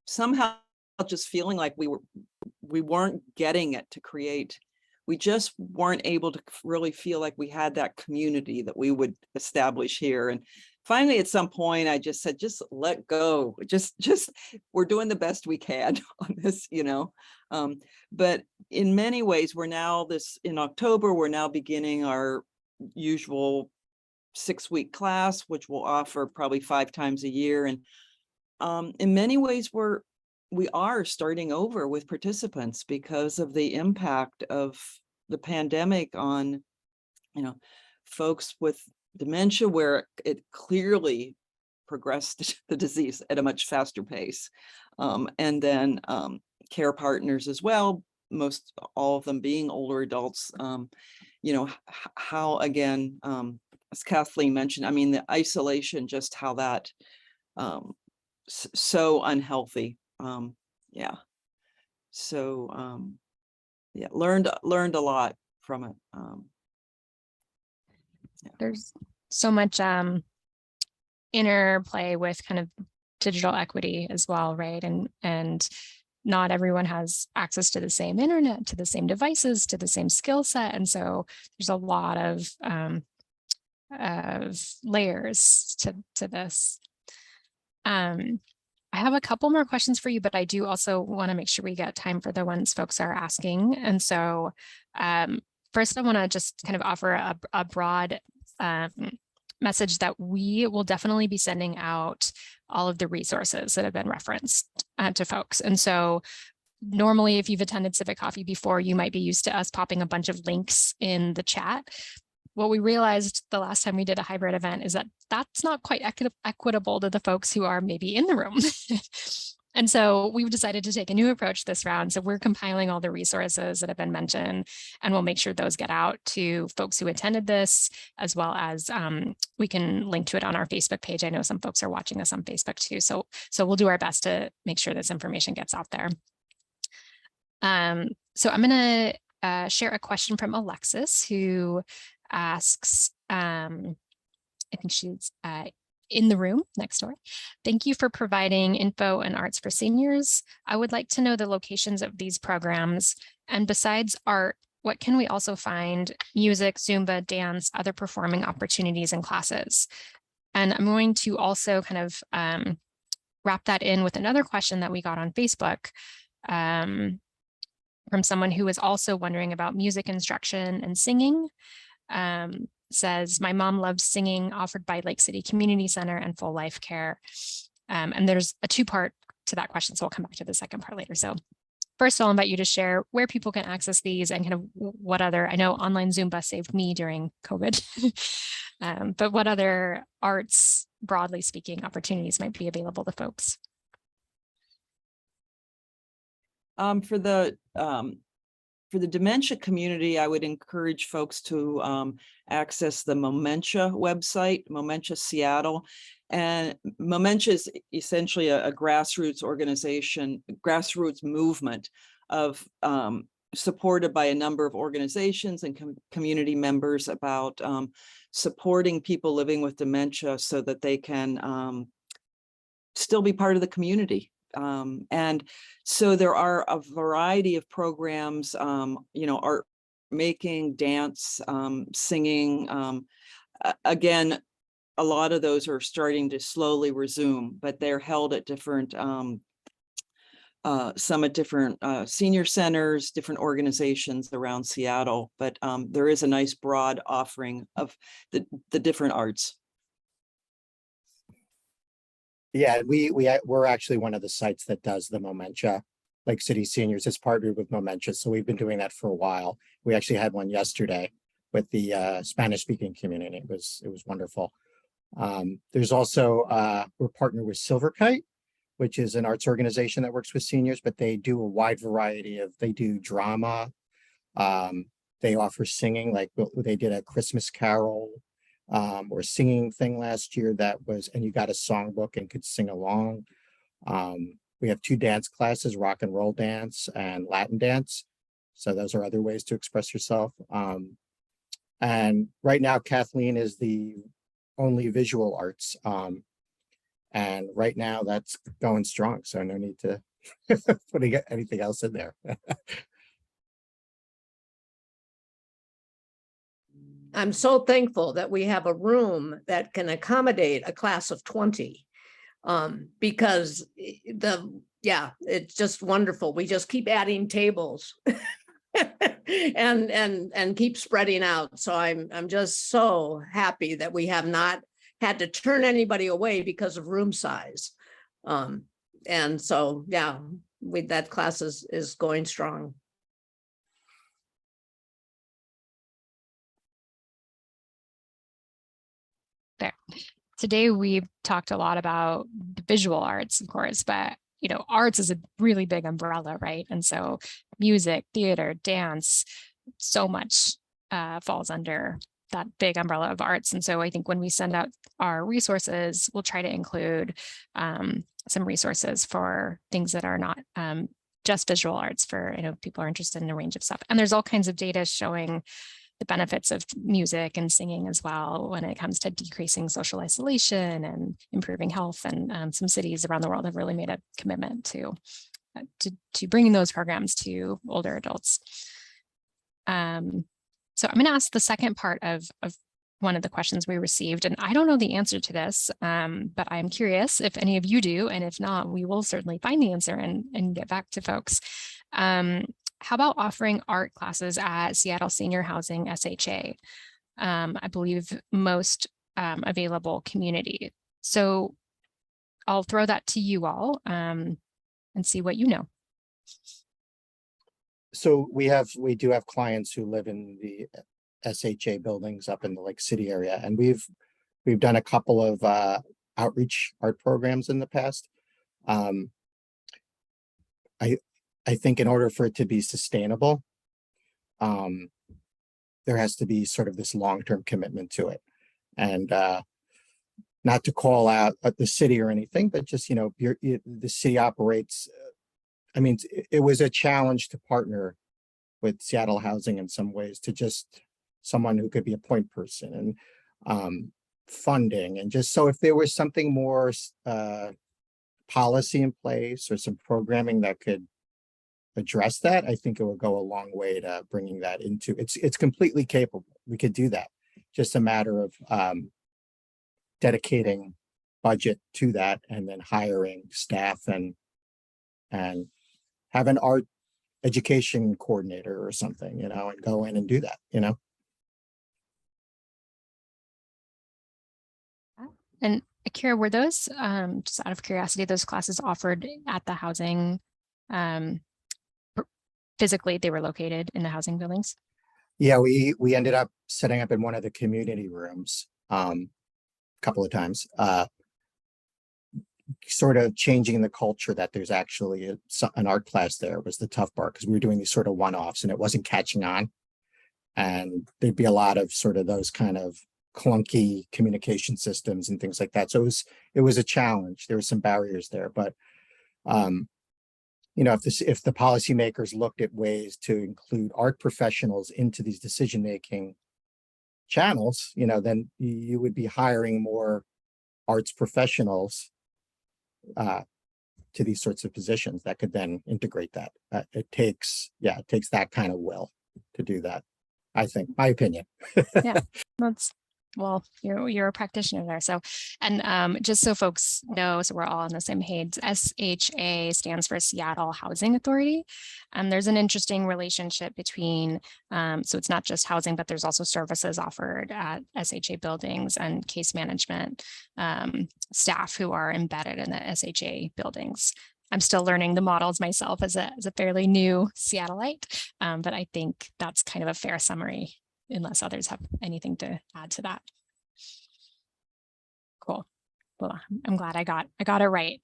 somehow just feeling like we weren't getting it to create. We just weren't able to really feel like we had that community that we would establish here. And finally, at some point, I just said, just let go. Just we're doing the best we can on this, But in many ways, in October, we're now beginning our usual 6-week class, which we'll offer probably 5 times a year. And in many ways, we are starting over with participants because of the impact of the pandemic on, folks with dementia, where it clearly progressed the disease at a much faster pace. And then care partners as well, most all of them being older adults, how, again, as Kathleen mentioned, I mean, the isolation, just how that so unhealthy. Yeah. So yeah, learned a lot from it. Yeah. There's so much interplay with kind of digital equity as well, right? And not everyone has access to the same internet, to the same devices, to the same skill set. And so there's a lot of layers to this. I have a couple more questions for you, but I do also want to make sure we get time for the ones folks are asking. And so first, I want to just kind of offer a broad message that we will definitely be sending out all of the resources that have been referenced to folks. And so normally, if you've attended Civic Coffee before, you might be used to us popping a bunch of links in the chat. What we realized the last time we did a hybrid event is that that's not quite equitable to the folks who are maybe in the room. And so we've decided to take a new approach this round. So we're compiling all the resources that have been mentioned, and we'll make sure those get out to folks who attended this, as well as we can link to it on our Facebook page. I know some folks are watching us on Facebook too. So we'll do our best to make sure this information gets out there. So I'm going to share a question from Alexis, who asks, I think she's in the room next door. Thank you for providing info and arts for seniors. I would like to know the locations of these programs. And besides art, what can we also find? Music, Zumba, dance, other performing opportunities and classes. And I'm going to also kind of wrap that in with another question that we got on Facebook from someone who was also wondering about music instruction and singing. Says, my mom loves singing, offered by Lake City Community Center and Full Life Care. And there's a two-part to that question, so we'll come back to the second part later. So first, I'll invite you to share where people can access these and kind of what other, I know online Zumba saved me during COVID, but what other arts, broadly speaking, opportunities might be available to folks? For the dementia community, I would encourage folks to access the Momentia website, Momentia Seattle. And Momentia is essentially a grassroots organization, grassroots movement of supported by a number of organizations and community members about supporting people living with dementia so that they can still be part of the community. And so there are a variety of programs, art making, dance, singing. Again, a lot of those are starting to slowly resume, but they're held at different, some at different senior centers, different organizations around Seattle. But there is a nice broad offering of the different arts. Yeah, we're actually one of the sites that does the Momentia. Lake City Seniors is partnered with Momentia, so we've been doing that for a while. We actually had one yesterday with the Spanish-speaking community. It was wonderful. There's also we're partnered with Silverkite, which is an arts organization that works with seniors, but they do a wide variety of. They do drama. They offer singing, like they did a Christmas Carol. Or singing thing last year that was, and you got a songbook and could sing along. We have 2 dance classes, rock and roll dance and Latin dance. So those are other ways to express yourself. And right now, Kathleen is the only visual arts. And right now that's going strong. So no need to putting anything else in there. I'm so thankful that we have a room that can accommodate a class of 20, because it's just wonderful. We just keep adding tables and keep spreading out. So I'm just so happy that we have not had to turn anybody away because of room size. And so, yeah, that class is going strong. There. Today we've talked a lot about the visual arts, of course, but arts is a really big umbrella, right? And so music, theater, dance, so much falls under that big umbrella of arts. And so I think when we send out our resources, we'll try to include some resources for things that are not just visual arts for, people are interested in a range of stuff. And there's all kinds of data showing the benefits of music and singing as well when it comes to decreasing social isolation and improving health. And some cities around the world have really made a commitment to bringing those programs to older adults. So I'm going to ask the second part of one of the questions we received, and I don't know the answer to this, but I'm curious if any of you do, and if not, we will certainly find the answer and get back to folks. How about offering art classes at Seattle Senior Housing SHA? I believe most available community. So I'll throw that to you all and see what you know. So we do have clients who live in the SHA buildings up in the Lake City area, and we've done a couple of outreach art programs in the past. I think in order for it to be sustainable, there has to be sort of this long-term commitment to it. And not to call out the city or anything, but just, the city operates. I mean, it was a challenge to partner with Seattle Housing in some ways, to just someone who could be a point person and funding. And just so if there was something more policy in place or some programming that could address that, I think it would go a long way to bringing that into it's completely capable. We could do that. Just a matter of dedicating budget to that, and then hiring staff and have an art education coordinator or something, and go in and do that. And Akira, were those, just out of curiosity, those classes offered at the housing, physically they were located in the housing buildings? Yeah, we ended up setting up in one of the community rooms a couple of times, sort of changing the culture that there's actually an art class there was the tough part, because we were doing these sort of one-offs and it wasn't catching on. And there'd be a lot of sort of those kind of clunky communication systems and things like that. So it was a challenge. There were some barriers there, but if the policymakers looked at ways to include art professionals into these decision-making channels, then you would be hiring more arts professionals to these sorts of positions that could then integrate that. It takes that kind of will to do that. I think, my opinion. Yeah, well, you're a practitioner there. So, and just so folks know, so we're all on the same page, SHA stands for Seattle Housing Authority. And there's an interesting relationship between, so it's not just housing, but there's also services offered at SHA buildings and case management staff who are embedded in the SHA buildings. I'm still learning the models myself as a fairly new Seattleite, but I think that's kind of a fair summary, unless others have anything to add to that. Cool. Well, I'm glad I got it right.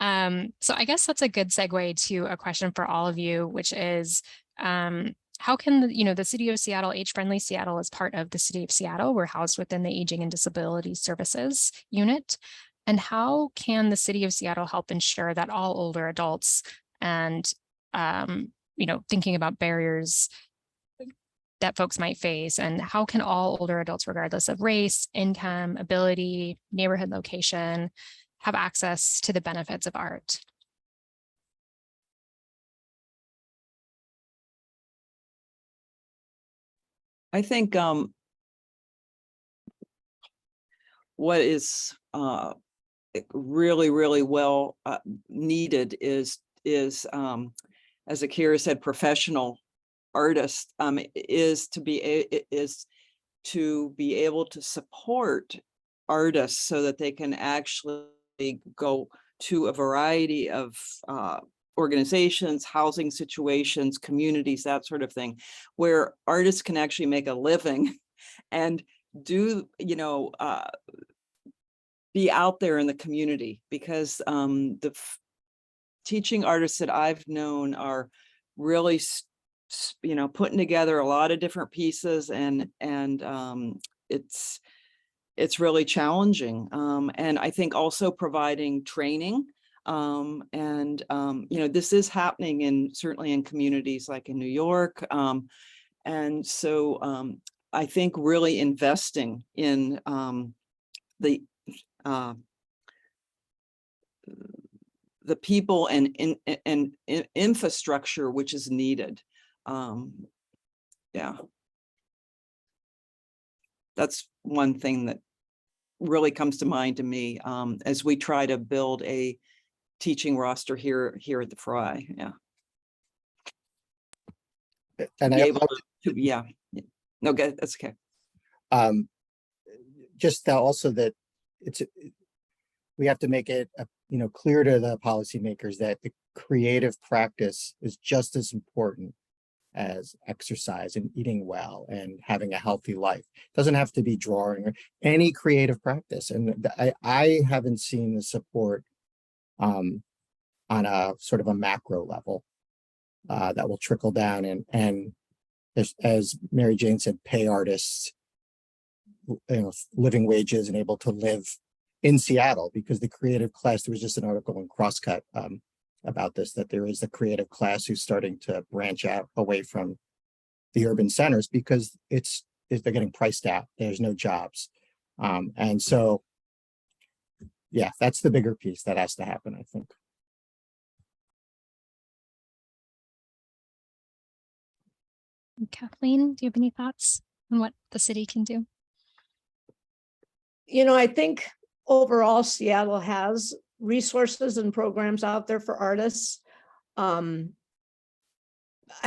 So I guess that's a good segue to a question for all of you, which is, how can the City of Seattle, Age Friendly Seattle, as part of the City of Seattle, we're housed within the Aging and Disability Services unit. And how can the City of Seattle help ensure that all older adults and, thinking about barriers that folks might face, and how can all older adults, regardless of race, income, ability, neighborhood location, have access to the benefits of art? I think what is really, really well needed is as Akira said, professional artists, is to be able to support artists so that they can actually go to a variety of organizations, housing situations, communities, that sort of thing, where artists can actually make a living and do, be out there in the community, because the teaching artists that I've known are really putting together a lot of different pieces, and it's really challenging, and I think also providing training, this is happening certainly in communities like in New York, and so I think really investing in the people and infrastructure which is needed. Yeah, that's one thing that really comes to mind to me as we try to build a teaching roster here at the Fry. Yeah, And no, good, that's okay. Just also that we have to make it clear to the policymakers that the creative practice is just as important as exercise and eating well and having a healthy life. It doesn't have to be drawing or any creative practice. And I haven't seen the support on on a sort of a macro level that will trickle down and as Mary Jane said, pay artists, living wages and able to live in Seattle, because the creative class, there was just an article in Crosscut about this, that there is a creative class who's starting to branch out away from the urban centers because they're getting priced out. There's no jobs. And so, yeah, that's the bigger piece that has to happen, I think. Kathleen, do you have any thoughts on what the city can do? I think overall Seattle has resources and programs out there for artists. I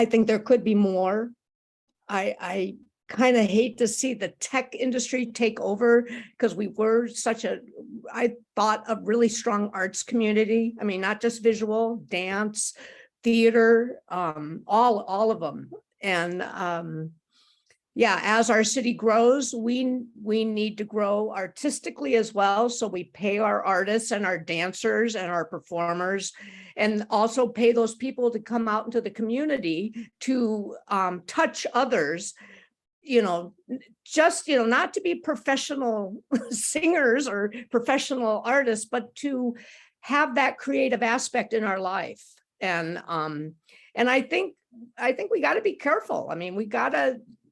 think there could be more. I kind of hate to see the tech industry take over, because we were I thought, a really strong arts community. I mean, not just visual, dance, theater, all of them. And yeah, as our city grows, we need to grow artistically as well. So we pay our artists and our dancers and our performers, and also pay those people to come out into the community to touch others, just, not to be professional singers or professional artists, but to have that creative aspect in our life. And I think we got to be careful. I mean,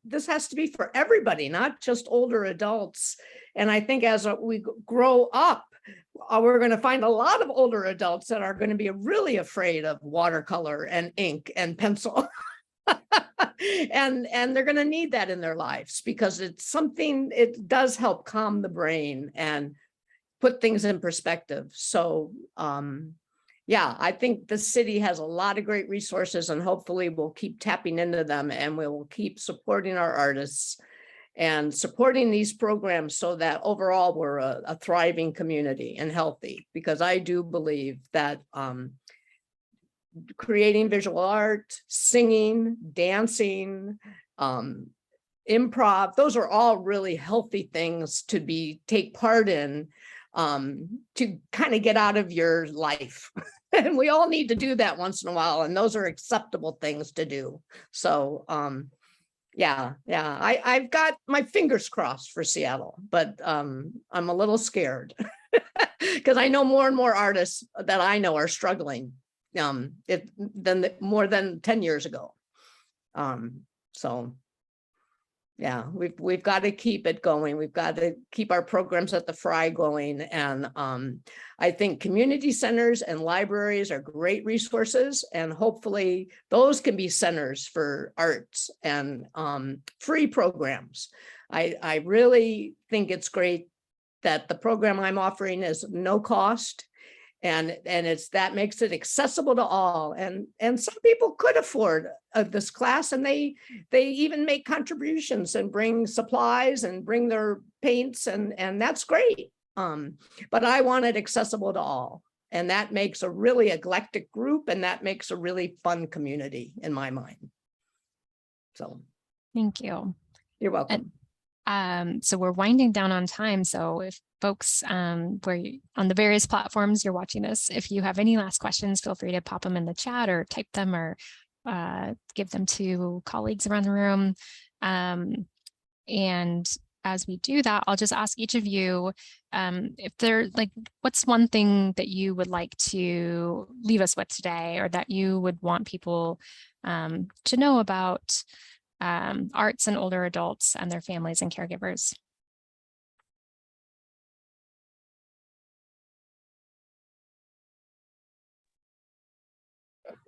this has to be for everybody, not just older adults. And I think as we grow up, we're going to find a lot of older adults that are going to be really afraid of watercolor and ink and pencil. and they're going to need that in their lives, because it does help calm the brain and put things in perspective. So, yeah, I think the city has a lot of great resources, and hopefully we'll keep tapping into them, and we will keep supporting our artists and supporting these programs, so that overall we're a thriving community and healthy, because I do believe that creating visual art, singing, dancing, improv, those are all really healthy things to take part in, to kind of get out of your life. And we all need to do that once in a while, and those are acceptable things to do. So yeah, I've got my fingers crossed for Seattle, but I'm a little scared because I know more and more artists that I know are struggling more than 10 years ago. So yeah, we've got to keep it going. We've got to keep our programs at the Fry going. And I think community centers and libraries are great resources, and hopefully those can be centers for arts and free programs. I really think it's great that the program I'm offering is no cost. And that makes it accessible to all. And some people could afford this class, and they even make contributions and bring supplies and bring their paints, and that's great. But I want it accessible to all. And that makes a really eclectic group, and that makes a really fun community in my mind. So Thank you. You're welcome. So we're winding down on time. So if folks on the various platforms you're watching this, if you have any last questions, feel free to pop them in the chat or type them, or give them to colleagues around the room. And as we do that, I'll just ask each of you if they're what's one thing that you would like to leave us with today, or that you would want people to know about arts and older adults and their families and caregivers.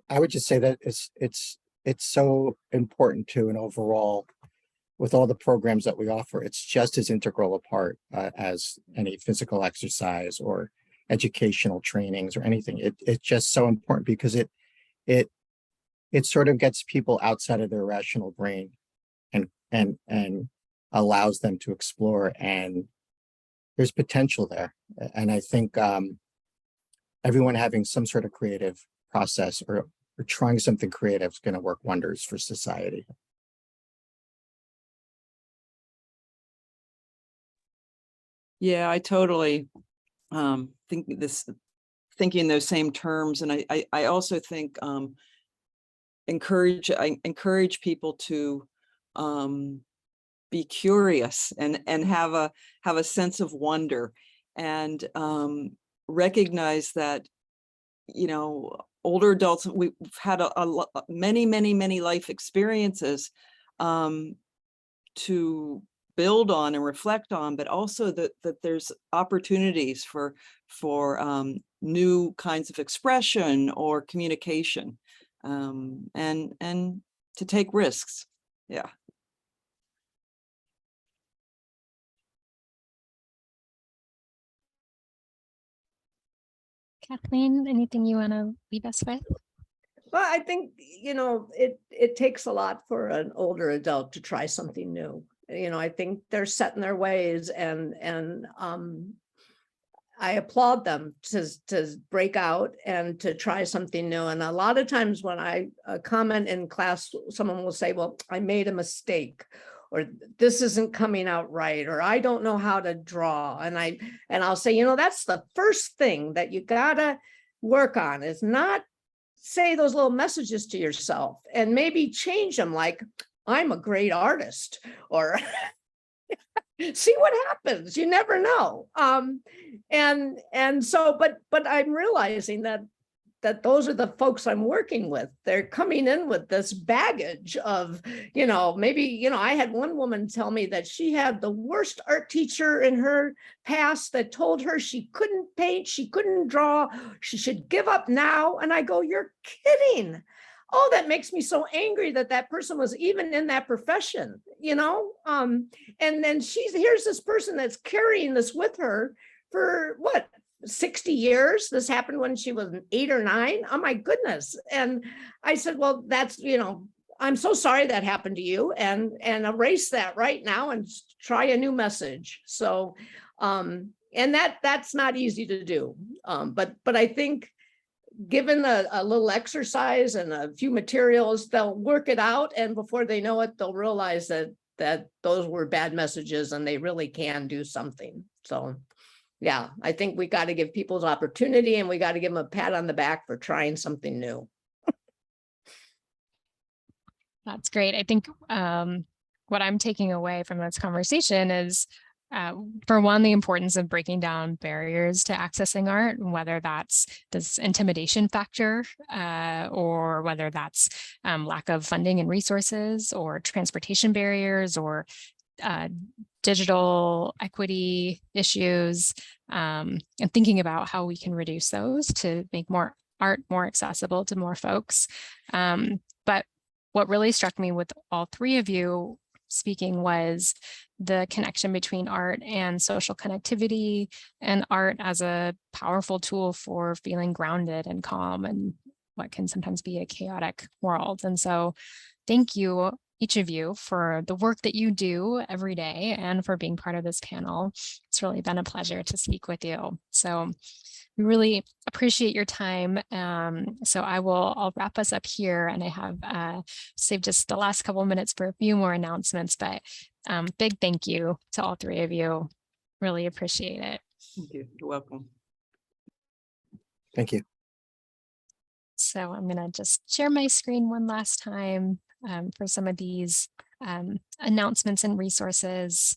I would just say that it's so important to, and overall, with all the programs that we offer, it's just as integral a part as any physical exercise or educational trainings or anything. It's just so important, because it sort of gets people outside of their rational brain and allows them to explore, and there's potential there. And I think everyone having some sort of creative process or trying something creative is going to work wonders for society. Yeah, I totally think this thinking in those same terms. And I also think I encourage people to be curious and have a sense of wonder, and recognize that, you know, older adults, we've had many life experiences to build on and reflect on, but also that there's opportunities for new kinds of expression or communication, and to take risks. Yeah. Kathleen, anything you want to leave us with? Well, I think, you know, it takes a lot for an older adult to try something new. You know, I think they're set in their ways, and I applaud them to break out and to try something new. And a lot of times when I comment in class, someone will say, well, I made a mistake, or this isn't coming out right, or I don't know how to draw. And I'll say, you know, that's the first thing that you gotta work on, is not say those little messages to yourself, and maybe change them, like, I'm a great artist, or see what happens. You never know. And so, but I'm realizing that those are the folks I'm working with. They're coming in with this baggage of, you know, maybe, you know, I had one woman tell me that she had the worst art teacher in her past that told her she couldn't paint, she couldn't draw, she should give up now. And I go, you're kidding. Oh, that makes me so angry that that person was even in that profession, you know? And then here's this person that's carrying this with her for what, 60 years. This happened when she was 8 or 9. Oh my goodness. And I said, well, that's, you know, I'm so sorry that happened to you, and erase that right now and try a new message. So, and that's not easy to do. But I think given a little exercise and a few materials, they'll work it out. And before they know it, they'll realize that those were bad messages and they really can do something. So yeah, I think we got to give people's opportunity, and we got to give them a pat on the back for trying something new. That's great. I think what I'm taking away from this conversation is, for one, the importance of breaking down barriers to accessing art, whether that's this intimidation factor, or whether that's lack of funding and resources, or transportation barriers, or digital equity issues, and thinking about how we can reduce those to make more art more accessible to more folks. But what really struck me with all three of you speaking was the connection between art and social connectivity, and art as a powerful tool for feeling grounded and calm in what can sometimes be a chaotic world. And so thank you, each of you, for the work that you do every day and for being part of this panel. It's really been a pleasure to speak with you. So we really appreciate your time. So I'll wrap us up here, and I have saved just the last couple of minutes for a few more announcements, but big thank you to all three of you. Really appreciate it. Thank you. You're welcome. Thank you. So I'm going to just share my screen one last time for some of these announcements and resources.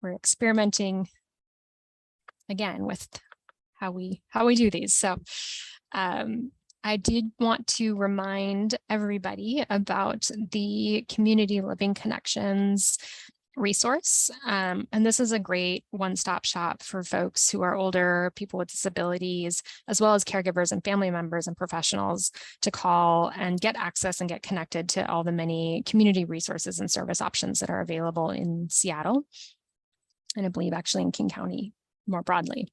We're experimenting again with how we do these. So I did want to remind everybody about the Community Living Connections resource. And this is a great one-stop shop for folks who are older, people with disabilities, as well as caregivers and family members and professionals to call and get access and get connected to all the many community resources and service options that are available in Seattle, and I believe actually in King County more broadly.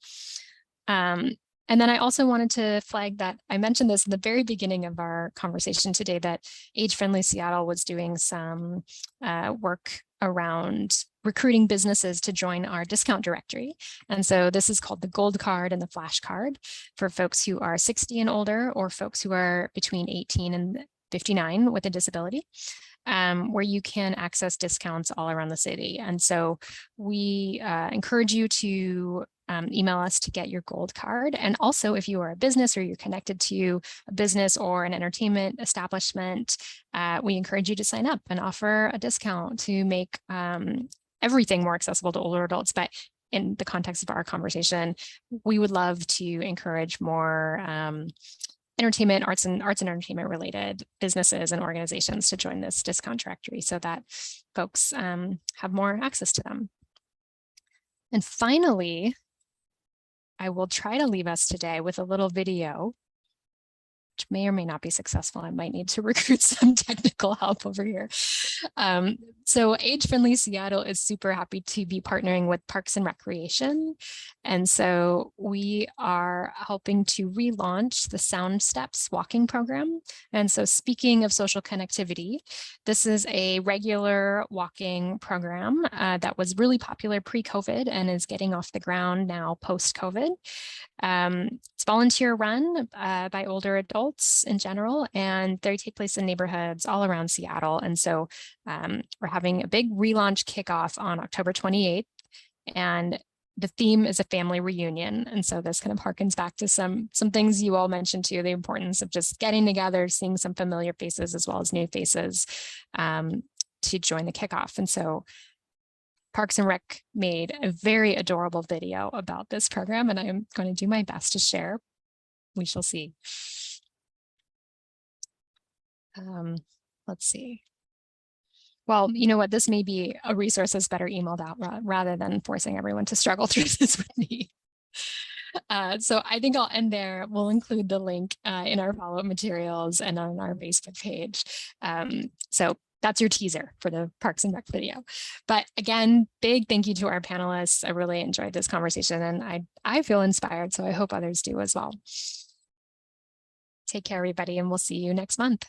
And then I also wanted to flag that I mentioned this in the very beginning of our conversation today, that Age Friendly Seattle was doing some work around recruiting businesses to join our discount directory. And so this is called the Gold Card and the Flash Card for folks who are 60 and older, or folks who are between 18 and 59 with a disability, where you can access discounts all around the city. And so we encourage you to email us to get your gold card. And also, if you are a business or you're connected to a business or an entertainment establishment, we encourage you to sign up and offer a discount to make everything more accessible to older adults. But in the context of our conversation, we would love to encourage more entertainment, arts and entertainment related businesses and organizations to join this discount directory so that folks have more access to them. And finally, I will try to leave us today with a little video, which may or may not be successful. I might need to recruit some technical help over here. So Age Friendly Seattle is super happy to be partnering with Parks and Recreation. And so we are helping to relaunch the Sound Steps walking program. And so speaking of social connectivity, this is a regular walking program that was really popular pre-COVID and is getting off the ground now post-COVID. It's volunteer run by older adults in general, and they take place in neighborhoods all around Seattle. And so we're having a big relaunch kickoff on October 28th, and the theme is a family reunion. And so this kind of harkens back to some things you all mentioned too, the importance of just getting together, seeing some familiar faces as well as new faces to join the kickoff. And so Parks and Rec made a very adorable video about this program, and I am going to do my best to share. We shall see. Let's see. Well, you know what, this may be a resource that's better emailed out rather than forcing everyone to struggle through this with me. So I think I'll end there. We'll include the link in our follow-up materials and on our Facebook page. So that's your teaser for the Parks and Rec video. But again, big thank you to our panelists. I really enjoyed this conversation, and I feel inspired, so I hope others do as well. Take care, everybody, and we'll see you next month.